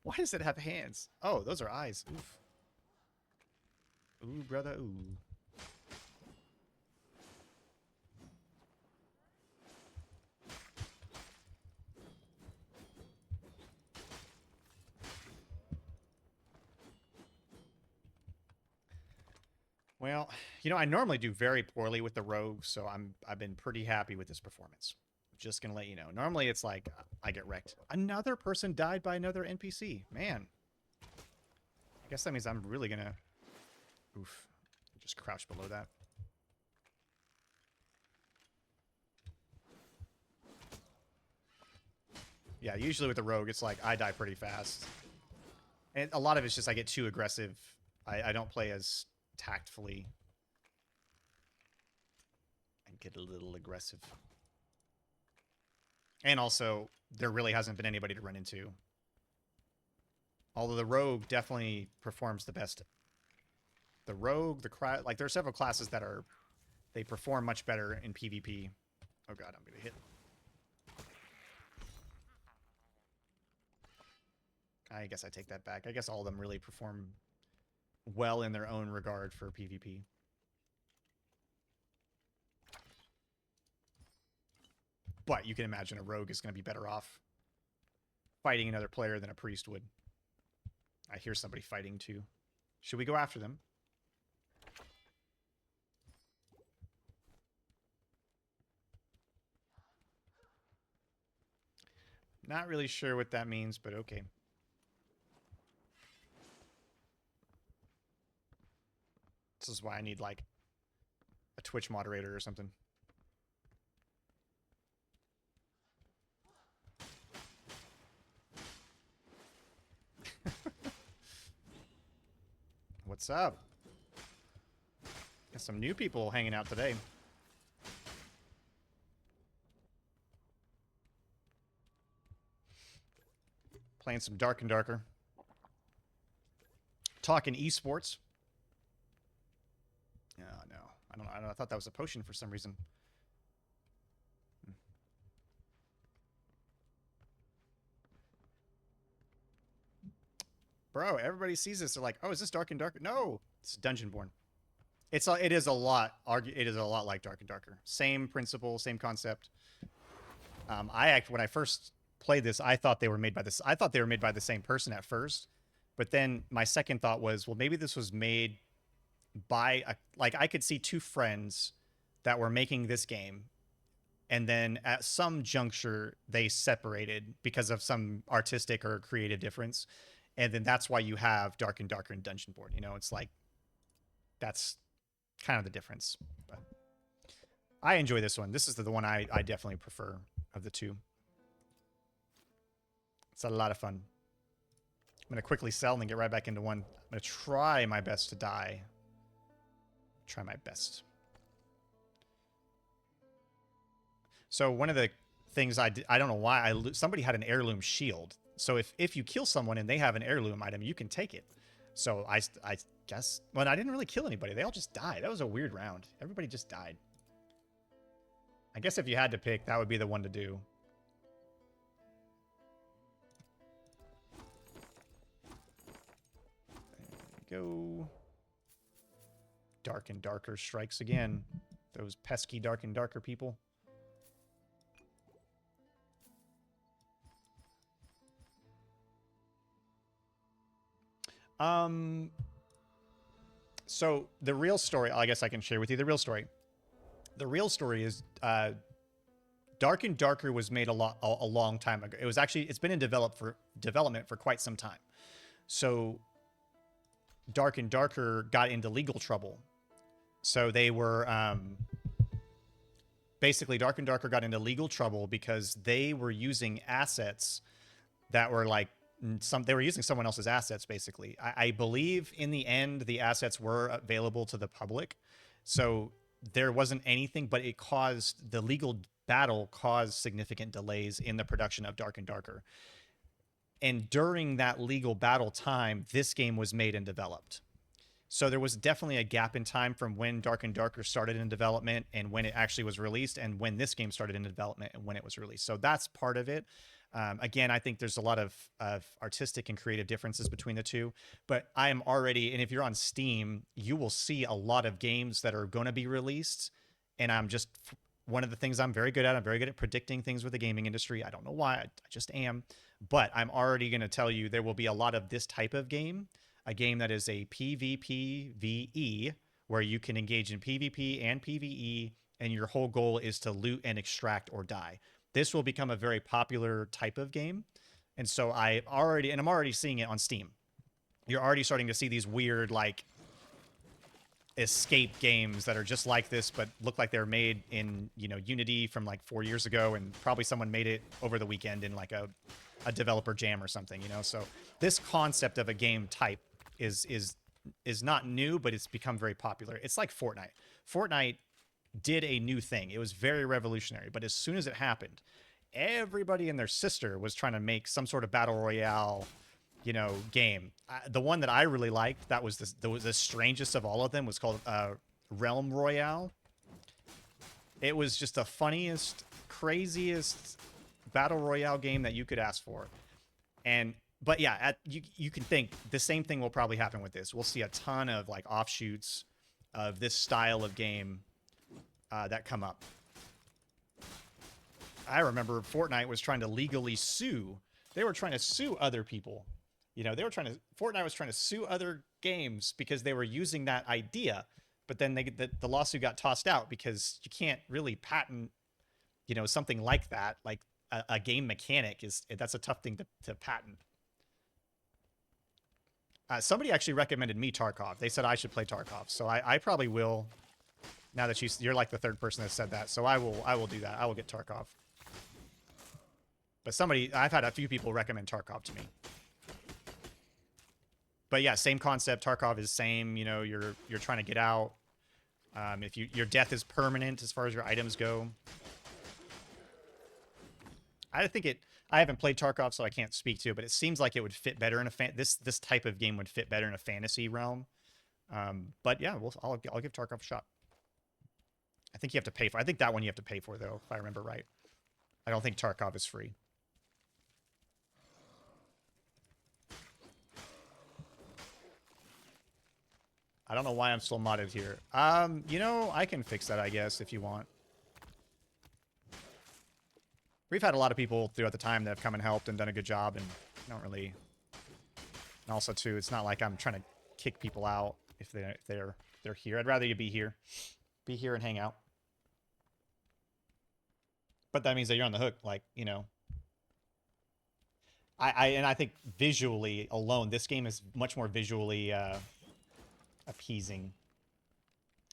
Why does it have hands? Oh, those are eyes. Oof. Ooh, brother, ooh. Well, you know, I normally do very poorly with the rogue, so I've been pretty happy with this performance. Just gonna let you know. Normally it's like I get wrecked. Another person died by another NPC. Man. I guess that means I'm really gonna... Oof. Just crouch below that. Yeah, usually with the rogue, it's like I die pretty fast. And a lot of it's just I get too aggressive. I don't play as tactfully. I get a little aggressive. And also, there really hasn't been anybody to run into. Although the rogue definitely performs the best. The rogue, like there are several classes that they perform much better in PvP. Oh god, I'm gonna hit. I guess I take that back. I guess all of them really perform well in their own regard for PvP. But you can imagine a rogue is going to be better off fighting another player than a priest would. I hear somebody fighting too. Should we go after them? Not really sure what that means, but okay. This is why I need, like, a Twitch moderator or something. What's up? Got some new people hanging out today. Playing some Dark and Darker. Talking esports. Oh, no. I don't know. I thought that was a potion for some reason. Bro, everybody sees this. They're like, "Oh, is this Dark and Darker?" No, it's Dungeonborn. It is a lot like Dark and Darker. Same principle, same concept. When I first played this, I thought they were made by the same person at first, but then my second thought was, well, maybe this was made by I could see two friends that were making this game, and then at some juncture they separated because of some artistic or creative difference. And then that's why you have Dark and Darker and Dungeonborn. You know, it's like, that's kind of the difference. But I enjoy this one. This is the one I definitely prefer of the two. It's a lot of fun. I'm going to quickly sell and then get right back into one. I'm going to try my best to die. Try my best. So one of the things I don't know why, somebody had an heirloom shield. So if you kill someone and they have an heirloom item, you can take it. So I guess, well, I didn't really kill anybody. They all just died. That was a weird round. Everybody just died. I guess if you had to pick, that would be the one to do. There we go. Dark and Darker strikes again. Those pesky Dark and Darker people. So the real story, I guess I can share with you the real story. The real story is Dark and Darker was made a long time ago. It's been in development for quite some time. So Dark and Darker got into legal trouble. So they were basically Dark and Darker got into legal trouble because they were using assets that were like they were using someone else's assets, basically. I believe in the end, the assets were available to the public. So there wasn't anything, but the legal battle caused significant delays in the production of Dark and Darker. And during that legal battle time, this game was made and developed. So there was definitely a gap in time from when Dark and Darker started in development and when it actually was released, and when this game started in development and when it was released. So that's part of it. Again, I think there's a lot of artistic and creative differences between the two, but I am already, and if you're on Steam, you will see a lot of games that are going to be released. And one of the things I'm very good at predicting things with the gaming industry. I don't know why, I just am, but I'm already going to tell you there will be a lot of this type of game, a game that is a PvPvE, where you can engage in PvP and PvE, and your whole goal is to loot and extract or die. This will become a very popular type of game. And so I'm already seeing it on Steam. You're already starting to see these weird, like, escape games that are just like this, but look like they're made in, you know, Unity from like 4 years ago, and probably someone made it over the weekend in like a developer jam or something, you know. So this concept of a game type is not new, but it's become very popular. It's like Fortnite. Fortnite did a new thing. It was very revolutionary, but as soon as it happened, everybody and their sister was trying to make some sort of battle royale, you know, game. The one that I really liked, that was the strangest of all of them, was called Realm Royale. It was just the funniest, craziest battle royale game that you could ask for. And but yeah, you can think the same thing will probably happen with this. We'll see a ton of like offshoots of this style of game that come up. I remember Fortnite was trying to legally sue. They were trying to sue other people. You know, Fortnite was trying to sue other games because they were using that idea. But then the lawsuit got tossed out because you can't really patent, you know, something like that. Like a game mechanic that's a tough thing to patent. Somebody actually recommended me Tarkov. They said I should play Tarkov, so I probably will. Now that you're like the third person that said that, so I will do that. I will get Tarkov. But I've had a few people recommend Tarkov to me. But yeah, same concept. Tarkov is same. You know, you're trying to get out. If your death is permanent as far as your items go. I haven't played Tarkov, so I can't speak to it, but it seems like it would fit better in this type of game would fit better in a fantasy realm. But yeah, I'll give Tarkov a shot. I think you have to pay for. I think that one you have to pay for though, if I remember right. I don't think Tarkov is free. I don't know why I'm still modded here. You know, I can fix that, I guess, if you want. We've had a lot of people throughout the time that have come and helped and done a good job, and I don't really. And also, too, it's not like I'm trying to kick people out if they're here. I'd rather you be here and hang out. But that means that you're on the hook, like, you know. I think visually alone, this game is much more visually appeasing.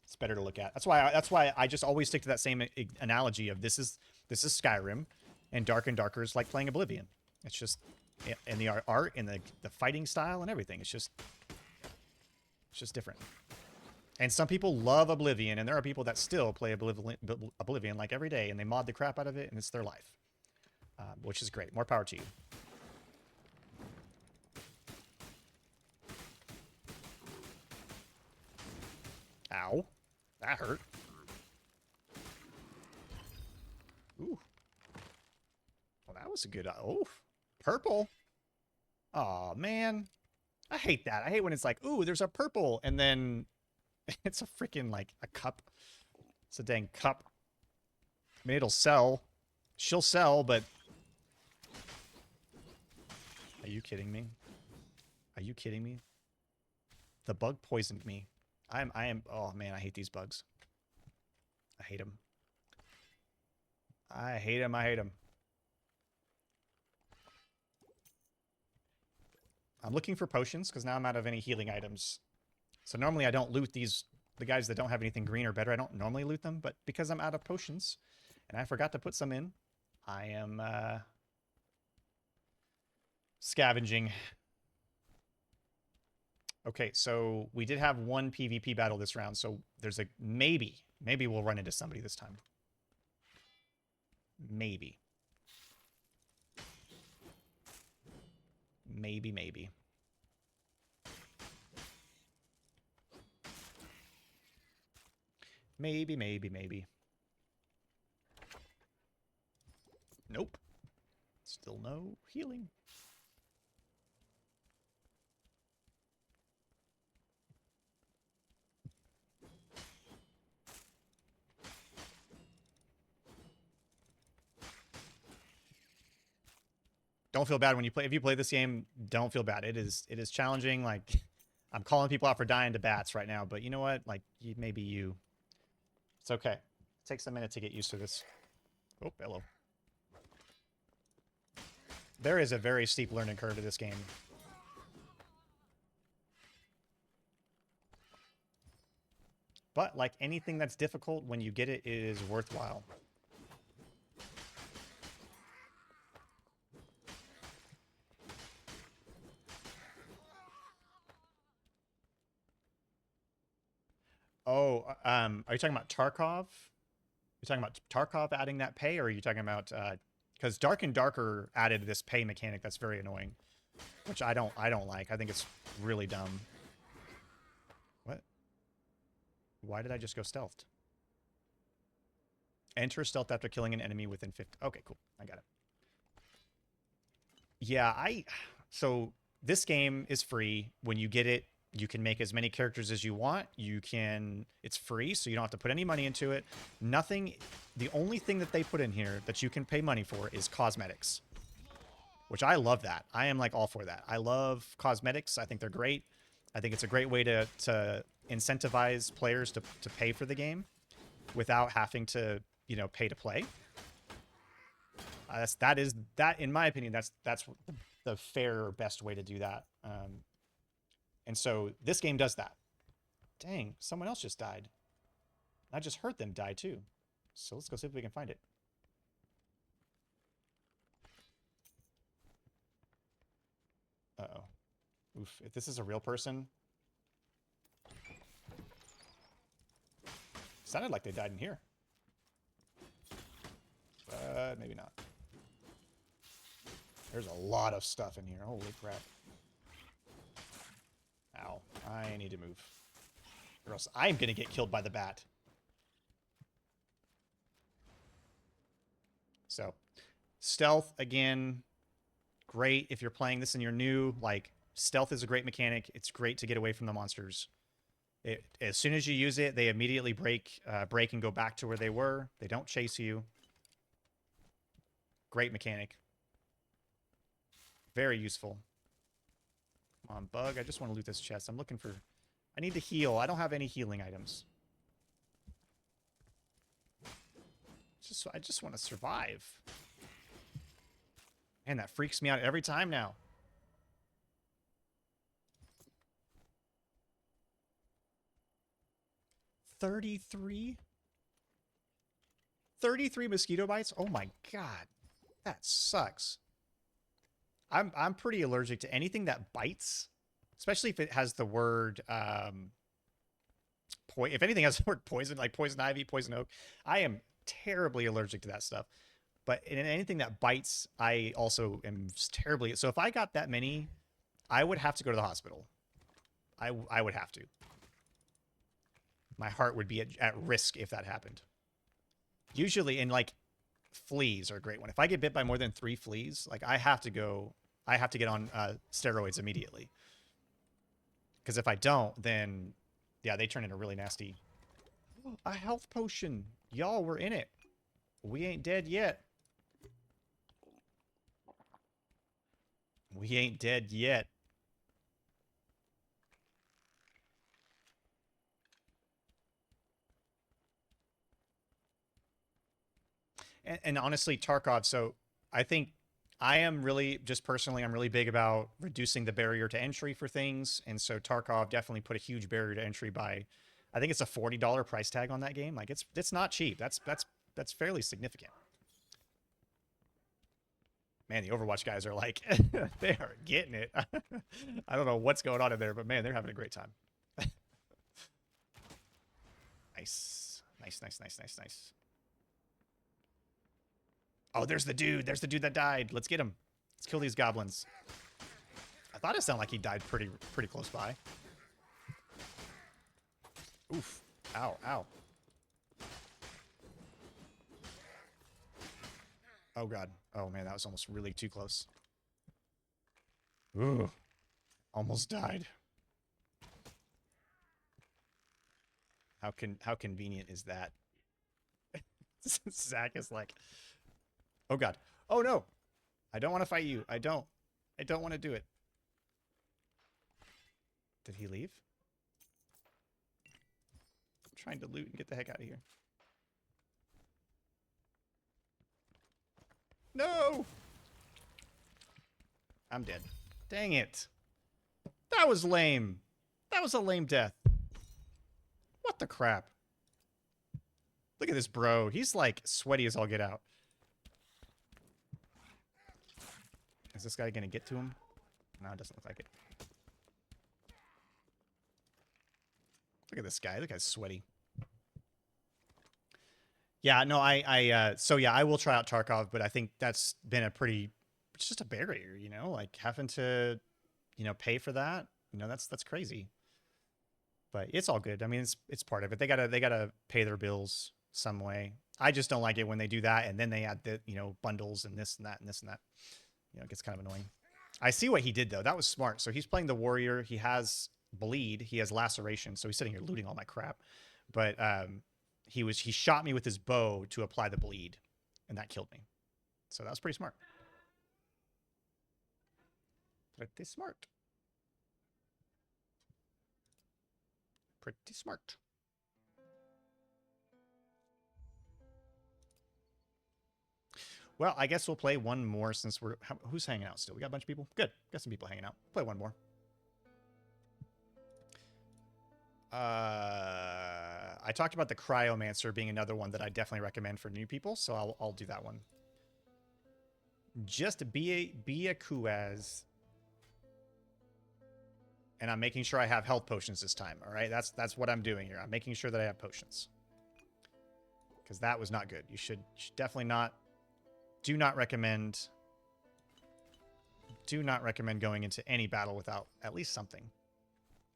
It's better to look at. That's why I just always stick to that same analogy of this is Skyrim, and Dark and Darker is like playing Oblivion. It's just in the art and the fighting style and everything. It's just different. And some people love Oblivion, and there are people that still play Oblivion like every day, and they mod the crap out of it, and it's their life, which is great. More power to you. Ow. That hurt. Ooh. Well, that was a good... Oh, purple. Oh man. I hate that. I hate when it's like, ooh, there's a purple, and then it's a freaking, like, a cup. It's a dang cup. I mean, it'll sell. She'll sell, but... Are you kidding me? Are you kidding me? The bug poisoned me. I am... Oh, man, I hate these bugs. I hate them. I hate them. I hate them. I'm looking for potions, because now I'm out of any healing items. So normally I don't loot the guys that don't have anything green or better. I don't normally loot them, but because I'm out of potions, and I forgot to put some in, I am scavenging. Okay, so we did have one PvP battle this round, so there's a maybe we'll run into somebody this time. Maybe. Maybe. Maybe. Nope. Still no healing. Don't feel bad when you play. If you play this game, don't feel bad. It is challenging. Like, I'm calling people out for dying to bats right now, but you know what? Like, maybe you. It's okay. It takes a minute to get used to this. Oh, hello. There is a very steep learning curve to this game. But like anything that's difficult, when you get it, it is worthwhile. Oh, are you talking about Tarkov? You talking about Tarkov adding that pay, or are you talking about because Dark and Darker added this pay mechanic that's very annoying, which I don't like. I think it's really dumb. What? Why did I just go stealthed? Enter stealth after killing an enemy within 50. Okay, cool. I got it. Yeah, so this game is free. When you get it, you can make as many characters as you want. It's free, so you don't have to put any money into it. Nothing, the only thing that they put in here that you can pay money for is cosmetics, which I love that. I am like all for that. I love cosmetics. I think they're great. I think it's a great way to incentivize players to pay for the game without having to, pay to play. That in my opinion, that's the fair best way to do that. And so this game does that. Dang, someone else just died. I just heard them die too. So let's go see if we can find it. Uh-oh. Oof, if this is a real person. Sounded like they died in here. But maybe not. There's a lot of stuff in here. Holy crap. Ow. I need to move. Or else I'm going to get killed by the bat. So, stealth, again, great if you're playing this and you're new. Like, stealth is a great mechanic. It's great to get away from the monsters. As soon as you use it, they immediately break and go back to where they were. They don't chase you. Great mechanic. Very useful. Come on, bug. I just want to loot this chest. I'm looking for... I need to heal. I don't have any healing items. I just want to survive. Man, that freaks me out every time now. $33 mosquito bites? Oh my god. That sucks. I'm pretty allergic to anything that bites, especially if it has the word if anything has the word poison, like poison ivy, poison oak. I am terribly allergic to that stuff. But in anything that bites, I also am terribly. So if I got that many, I would have to go to the hospital. I would have to. My heart would be at risk if that happened. Usually, in like fleas are a great one. If I get bit by more than 3 fleas, like I have to get on steroids immediately. Because if I don't, then yeah, they turn into really nasty. A health potion. Y'all, we're in it. We ain't dead yet. We ain't dead yet. And honestly, Tarkov, so I think I am really, just personally, I'm really big about reducing the barrier to entry for things. And so Tarkov definitely put a huge barrier to entry by, I think it's a $40 price tag on that game. Like it's not cheap. That's fairly significant. Man, the Overwatch guys are like, they are getting it. I don't know what's going on in there, but man, they're having a great time. Nice. Nice. Oh, there's the dude. There's the dude that died. Let's get him. Let's kill these goblins. I thought it sounded like he died pretty close by. Oof. Ow. Oh, God. Oh, man, that was almost really too close. Ooh. Almost died. How convenient is that? Zach is like... Oh, God. Oh, no. I don't want to fight you. I don't want to do it. Did he leave? I'm trying to loot and get the heck out of here. No! I'm dead. Dang it. That was lame. That was a lame death. What the crap? Look at this bro. He's like sweaty as all get out. Is this guy gonna get to him? No, it doesn't look like it. Look at this guy. This guy's sweaty. Yeah, no, so yeah, I will try out Tarkov, but I think that's been a pretty, it's just a barrier, you know, like having to, you know, pay for that, you know, that's crazy. But it's all good. I mean, it's part of it. They gotta pay their bills some way. I just don't like it when they do that and then they add the, you know, bundles and this and that and this and that. You know, it gets kind of annoying. I see what he did though. That was smart. So he's playing the warrior. He has bleed. He has laceration. So he's sitting here looting all my crap. But he shot me with his bow to apply the bleed, and that killed me. So that was pretty smart. Pretty smart. Pretty smart. Well, I guess we'll play one more since we're... Who's hanging out still? We got a bunch of people? Good. Got some people hanging out. Play one more. I talked about the Cryomancer being another one that I definitely recommend for new people, so I'll do that one. Just be a Kuaz. And I'm making sure I have health potions this time, all right? That's what I'm doing here. I'm making sure that I have potions. Because that was not good. You should definitely not... Do not recommend going into any battle without at least something.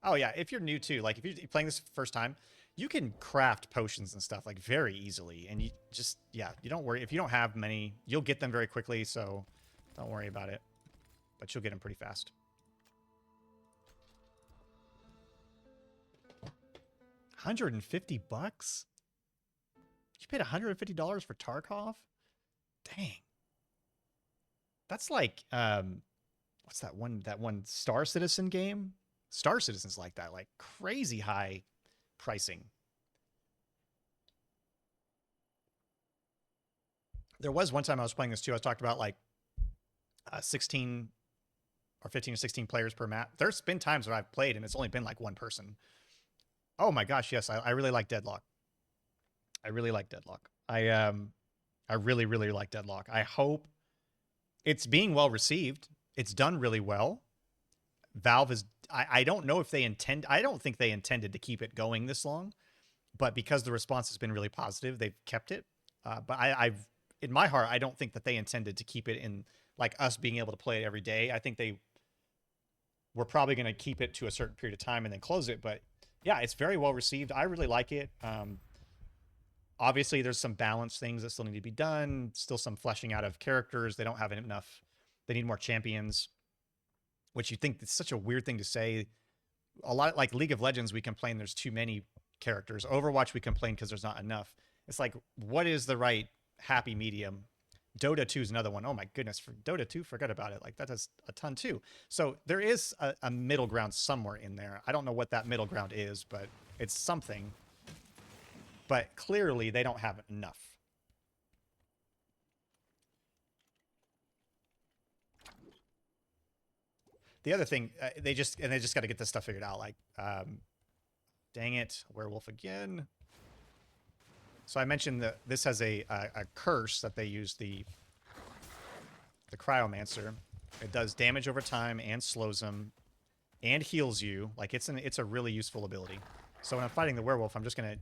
Oh yeah, if you're new too, like if you're playing this first time, you can craft potions and stuff like very easily. And you just, yeah, you don't worry. If you don't have many, you'll get them very quickly, so don't worry about it. But you'll get them pretty fast. $150? You paid $150 for Tarkov? Dang. That's like, what's that one Star Citizen game? Star Citizen's like that, like crazy high pricing. There was one time I was playing this too. I was talking about like 16 or 15 or 16 players per map. There's been times where I've played and it's only been like one person. Oh my gosh, yes, I really like Deadlock. I really like Deadlock. I really, really like Deadlock. I hope it's being well received. It's done really well. Valve is... I don't know if they intend... I don't think they intended to keep it going this long. But because the response has been really positive, they've kept it. But I've... In my heart, I don't think that they intended to keep it in... Like us being able to play it every day. I think they were probably going to keep it to a certain period of time and then close it. But yeah, it's very well received. I really like it. Obviously, there's some balance things that still need to be done. Still some fleshing out of characters. They don't have enough. They need more champions, which you think it's such a weird thing to say. A lot like League of Legends, we complain there's too many characters. Overwatch, we complain because there's not enough. It's like, what is the right happy medium? Dota 2 is another one. Oh my goodness, for Dota 2, forget about it. Like that has a ton too. So there is a middle ground somewhere in there. I don't know what that middle ground is, but it's something. But clearly, they don't have enough. The other thing, they just got to get this stuff figured out. Like, dang it, werewolf again. So I mentioned that this has a curse that they use, the Cryomancer. It does damage over time and slows them and heals you. Like it's a really useful ability. So when I'm fighting the werewolf, I'm just gonna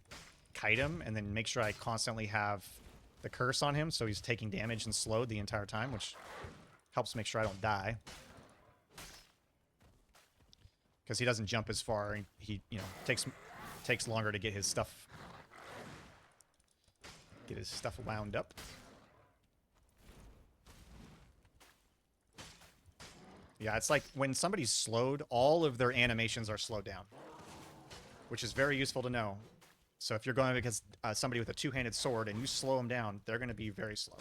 kite him and then make sure I constantly have the curse on him so he's taking damage and slowed the entire time, which helps make sure I don't die. Because he doesn't jump as far, and he, you know, takes longer to get his stuff wound up. Yeah, it's like when somebody's slowed, all of their animations are slowed down, which is very useful to know. So if you're going against somebody with a two-handed sword and you slow them down, they're going to be very slow.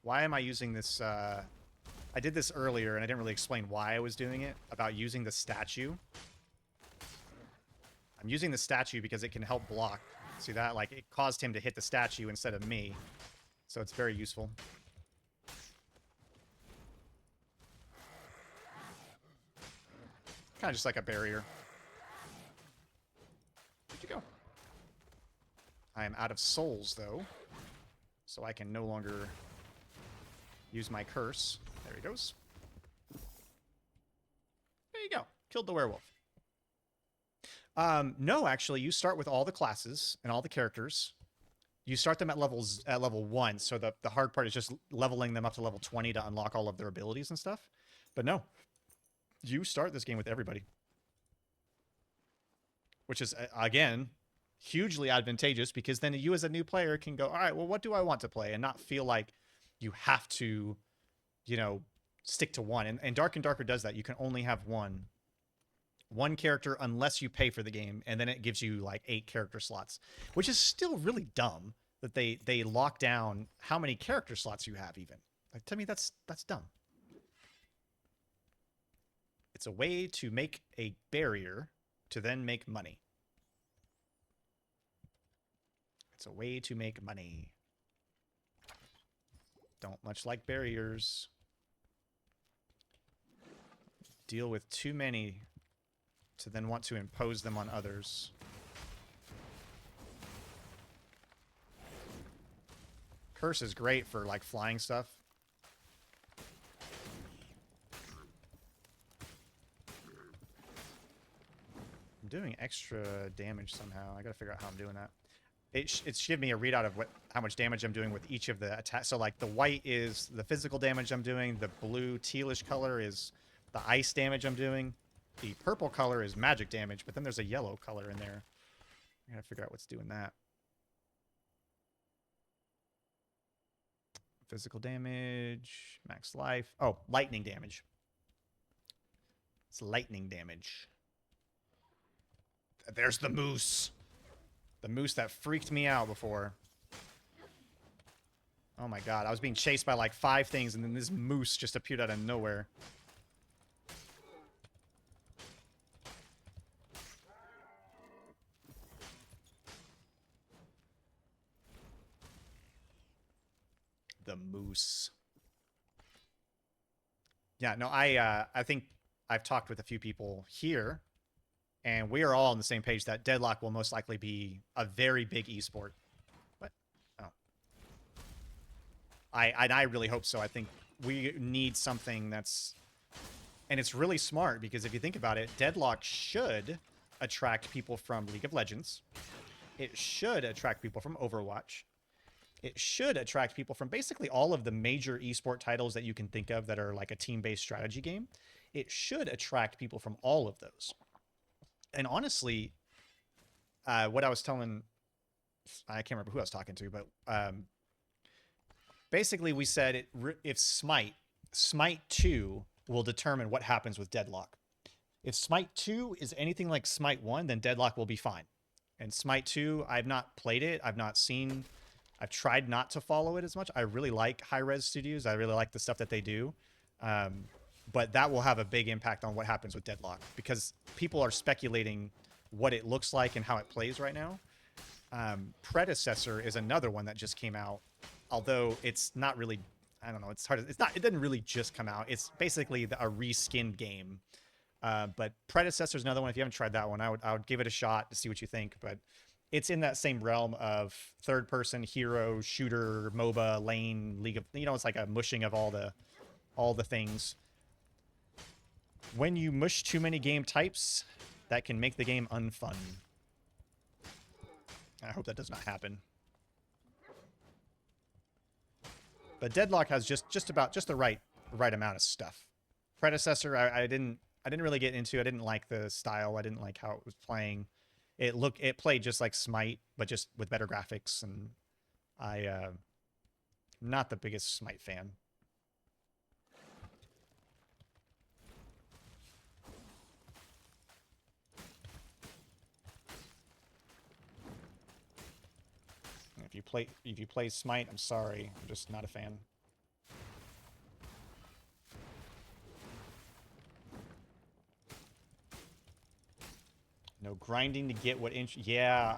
Why am I using this? I did this earlier, and I didn't really explain why I was doing it, about using the statue. I'm using the statue because it can help block. See that? Like, it caused him to hit the statue instead of me. So it's very useful. Kind of just like a barrier. Where'd you go? I am out of souls, though. So I can no longer use my curse. There he goes. There you go. Killed the werewolf. No, actually, you start with all the classes and all the characters. You start them at level 1, so the hard part is just leveling them up to level 20 to unlock all of their abilities and stuff. But no, you start this game with everybody. Which is, again, hugely advantageous, because then you as a new player can go, all right, well, what do I want to play? And not feel like you have to, you know, stick to one. And Dark and Darker does that. You can only have one character unless you pay for the game, and then it gives you like 8 character slots, which is still really dumb that they lock down how many character slots you have even. Like, to me, that's dumb. It's a way to make a barrier to then make money. It's a way to make money. Don't much like barriers. Deal with too many to then want to impose them on others. Curse is great for like flying stuff. I'm doing extra damage somehow. I gotta figure out how I'm doing that. It should give me a readout of how much damage I'm doing with each of the attacks. So like the white is the physical damage I'm doing. The blue tealish color is the ice damage I'm doing. The purple color is magic damage, but then there's a yellow color in there. I gotta figure out what's doing that. Physical damage, max life. Oh, lightning damage. It's lightning damage. There's the moose. The moose that freaked me out before. Oh my god, I was being chased by like 5 things, and then this moose just appeared out of nowhere. The moose. Yeah, no, I think I've talked with a few people here, and we are all on the same page that Deadlock will most likely be a very big esport. What? Oh. I really hope so. I think we need something that's... And it's really smart, because if you think about it, Deadlock should attract people from League of Legends. It should attract people from Overwatch. It should attract people from basically all of the major esport titles that you can think of that are like a team-based strategy game. It should attract people from all of those. And honestly, what I was telling, I can't remember who I was talking to, but basically we said if Smite 2 will determine what happens with Deadlock. If Smite 2 is anything like Smite 1, then Deadlock will be fine. And Smite 2, I've not played it. I've not seen... I've tried not to follow it as much. I really like Hi-Rez Studios. I really like the stuff that they do. But that will have a big impact on what happens with Deadlock, because people are speculating what it looks like and how it plays right now. Predecessor is another one that just came out, although it's not really... I don't know. It's hard. It didn't really just come out. It's basically a reskinned game. But Predecessor is another one. If you haven't tried that one, I would give it a shot to see what you think. But it's in that same realm of third-person hero shooter MOBA lane League of... You know, it's like a mushing of all the things. When you mush too many game types, that can make the game unfun. I hope that does not happen. But Deadlock has just the right amount of stuff. Predecessor, I didn't really get into. I didn't like the style. I didn't like how it was playing. It played just like Smite, but just with better graphics, and not the biggest Smite fan. If you play Smite, I'm sorry. I'm just not a fan. No grinding to get what yeah.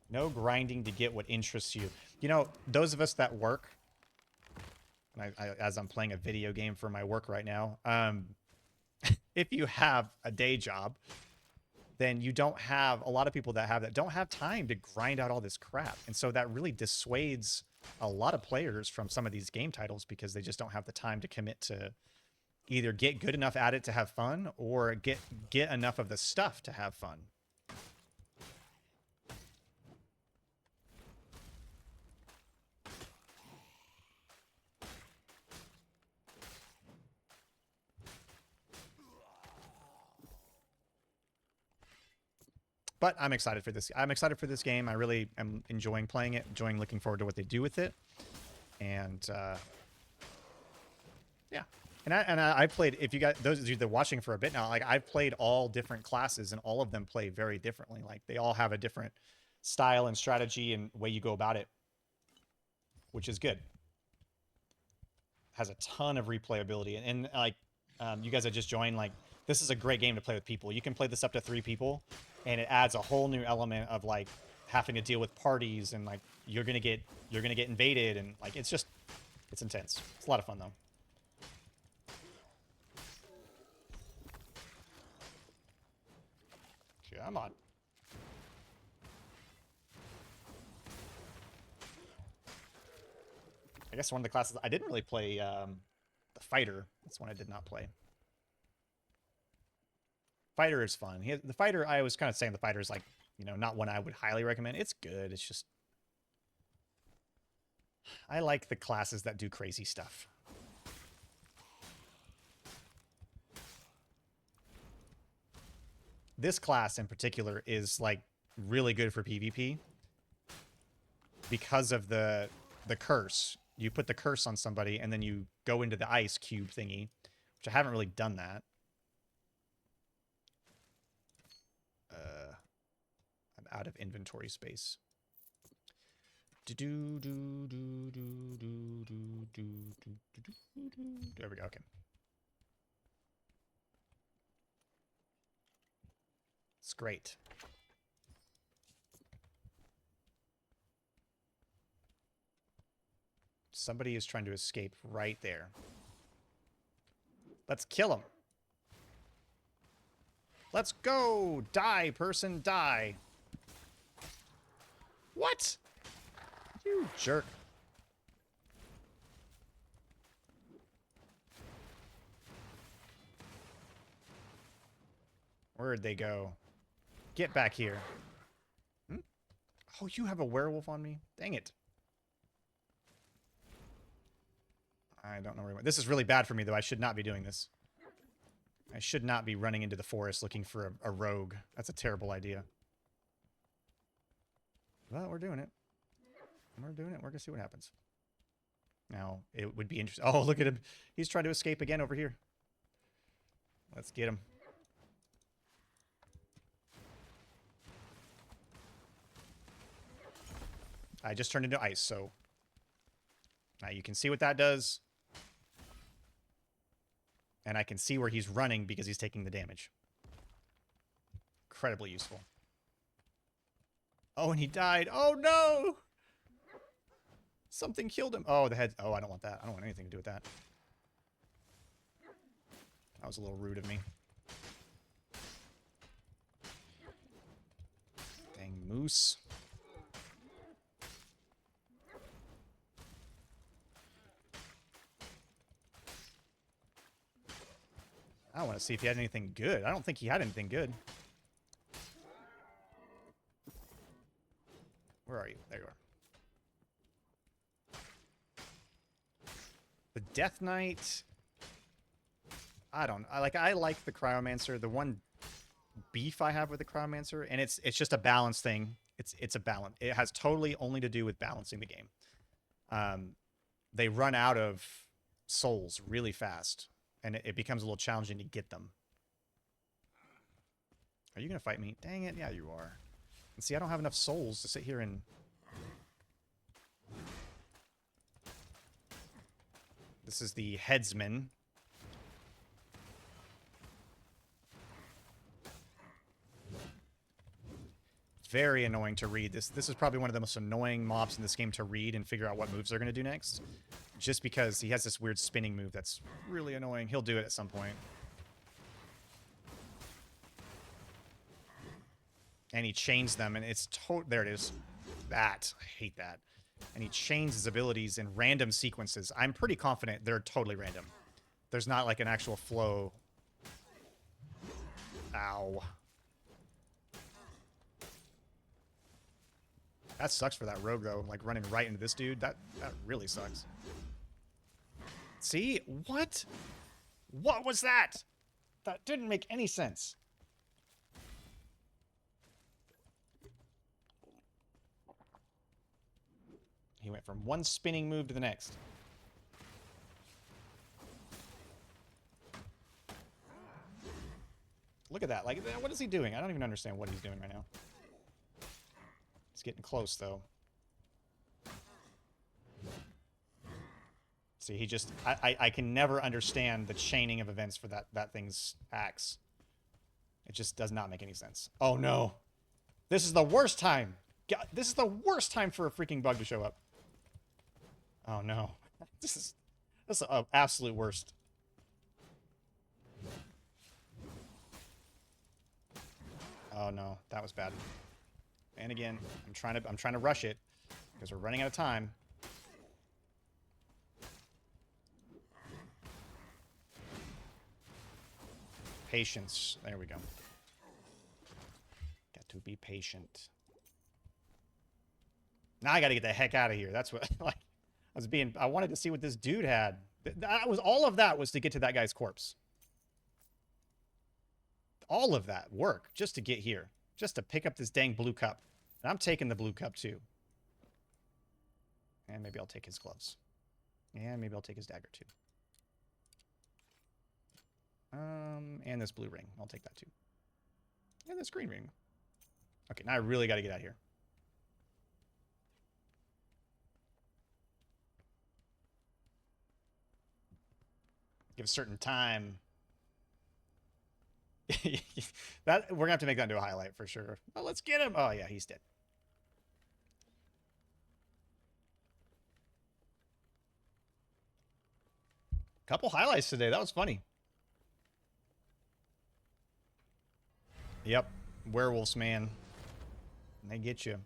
No grinding to get what interests you. You know, those of us that work, and as I'm playing a video game for my work right now, if you have a day job, then you don't have a lot of people that have that don't have time to grind out all this crap. And so that really dissuades a lot of players from some of these game titles because they just don't have the time to commit to either get good enough at it to have fun or get enough of the stuff to have fun. But I'm excited for this. I'm excited for this game. I really am enjoying playing it, enjoying looking forward to what they do with it. And yeah. And I played, if you guys, those of you that are watching for a bit now, like I've played all different classes and all of them play very differently. Like they all have a different style and strategy and way you go about it, which is good. Has a ton of replayability. And like you guys that just joined, like this is a great game to play with people. You can play this up to 3 people and it adds a whole new element of like having to deal with parties and like you're gonna get invaded and like it's intense. It's a lot of fun though. Come on. I guess one of the classes I didn't really play the fighter. That's one I did not play. Fighter is fun. The fighter, I was kind of saying the fighter is like, you know, not one I would highly recommend. It's good. It's just I like the classes that do crazy stuff. This class in particular is like really good for PvP because of the curse. You put the curse on somebody and then you go into the ice cube thingy, which I haven't really done that. I'm out of inventory space. There we go. Okay. It's great. Somebody is trying to escape right there. Let's kill him. Let's go! Die, person, die. What? You jerk. Where'd they go? Get back here. Hmm? Oh, you have a werewolf on me? Dang it. I don't know where he went. This is really bad for me, though. I should not be doing this. I should not be running into the forest looking for a rogue. That's a terrible idea. But we're doing it. We're doing it. We're going to see what happens. Now, it would be interesting. Oh, look at him. He's trying to escape again over here. Let's get him. I just turned into ice, so... Now you can see what that does. And I can see where he's running because he's taking the damage. Incredibly useful. Oh, and he died. Oh, no! Something killed him. Oh, the head. Oh, I don't want that. I don't want anything to do with that. That was a little rude of me. Dang moose. I want to see if he had anything good. I don't think he had anything good. Where are you? There you are. The Death Knight. I like the Cryomancer. The one beef I have with the Cryomancer, and it's just a balance thing. It's a balance. It has totally only to do with balancing the game. They run out of souls really fast, and it becomes a little challenging to get them. Are you gonna fight me? Dang it! Yeah, you are. And see, I don't have enough souls to sit here and... This is the headsman. Very annoying to read. This is probably one of the most annoying mobs in this game to read and figure out what moves they're going to do next. Just because he has this weird spinning move that's really annoying. He'll do it at some point. And he chains them, and it's there it is. That I hate that. And he chains his abilities in random sequences. I'm pretty confident they're totally random. There's not like an actual flow. Ow. That sucks for that rogue though, like running right into this dude. That really sucks. See? What? What was that? That didn't make any sense. He went from one spinning move to the next. Look at that. Like, what is he doing? I don't even understand what he's doing right now. It's getting close, though. See, he just... I can never understand the chaining of events for that thing's axe. It just does not make any sense. Oh, no. This is the worst time. God, this is the worst time for a freaking bug to show up. Oh, no. This is the absolute worst. Oh, no. That was bad. And again, I'm trying to rush it because we're running out of time. Patience. There we go. Got to be patient. Now I got to get the heck out of here. That's what like I wanted to see what this dude had. That was all of that was to get to that guy's corpse. All of that work just to get here, just to pick up this dang blue cup. And I'm taking the blue cup too. And maybe I'll take his gloves. And maybe I'll take his dagger too. And this blue ring. I'll take that too. And this green ring. Okay, now I really got to get out of here. Give a certain time. That we're gonna have to make that into a highlight for sure. Oh, let's get him. Oh yeah, he's dead. Couple highlights today. That was funny. Yep, werewolves, man. They get you.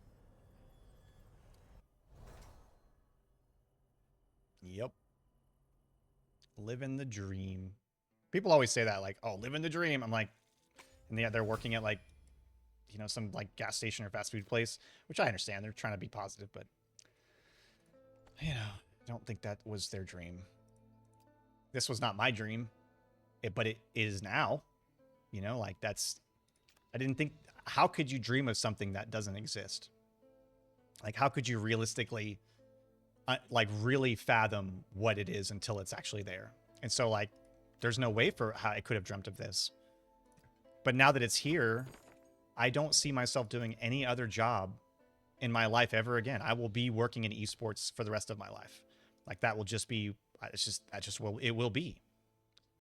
Yep. Living the dream. People always say that, like, oh, living the dream. I'm like, and they're working at, like, you know, some, like, gas station or fast food place, which I understand. They're trying to be positive, but, you know, I don't think that was their dream. This was not my dream, but it is now. You know, like, that's... I didn't think... How could you dream of something that doesn't exist? Like, how could you realistically, like, really fathom what it is until it's actually there? And so, like, there's no way for how I could have dreamt of this. But now that it's here, I don't see myself doing any other job in my life ever again. I will be working in esports for the rest of my life. Like, that will just be... It's just... That just will... It will be.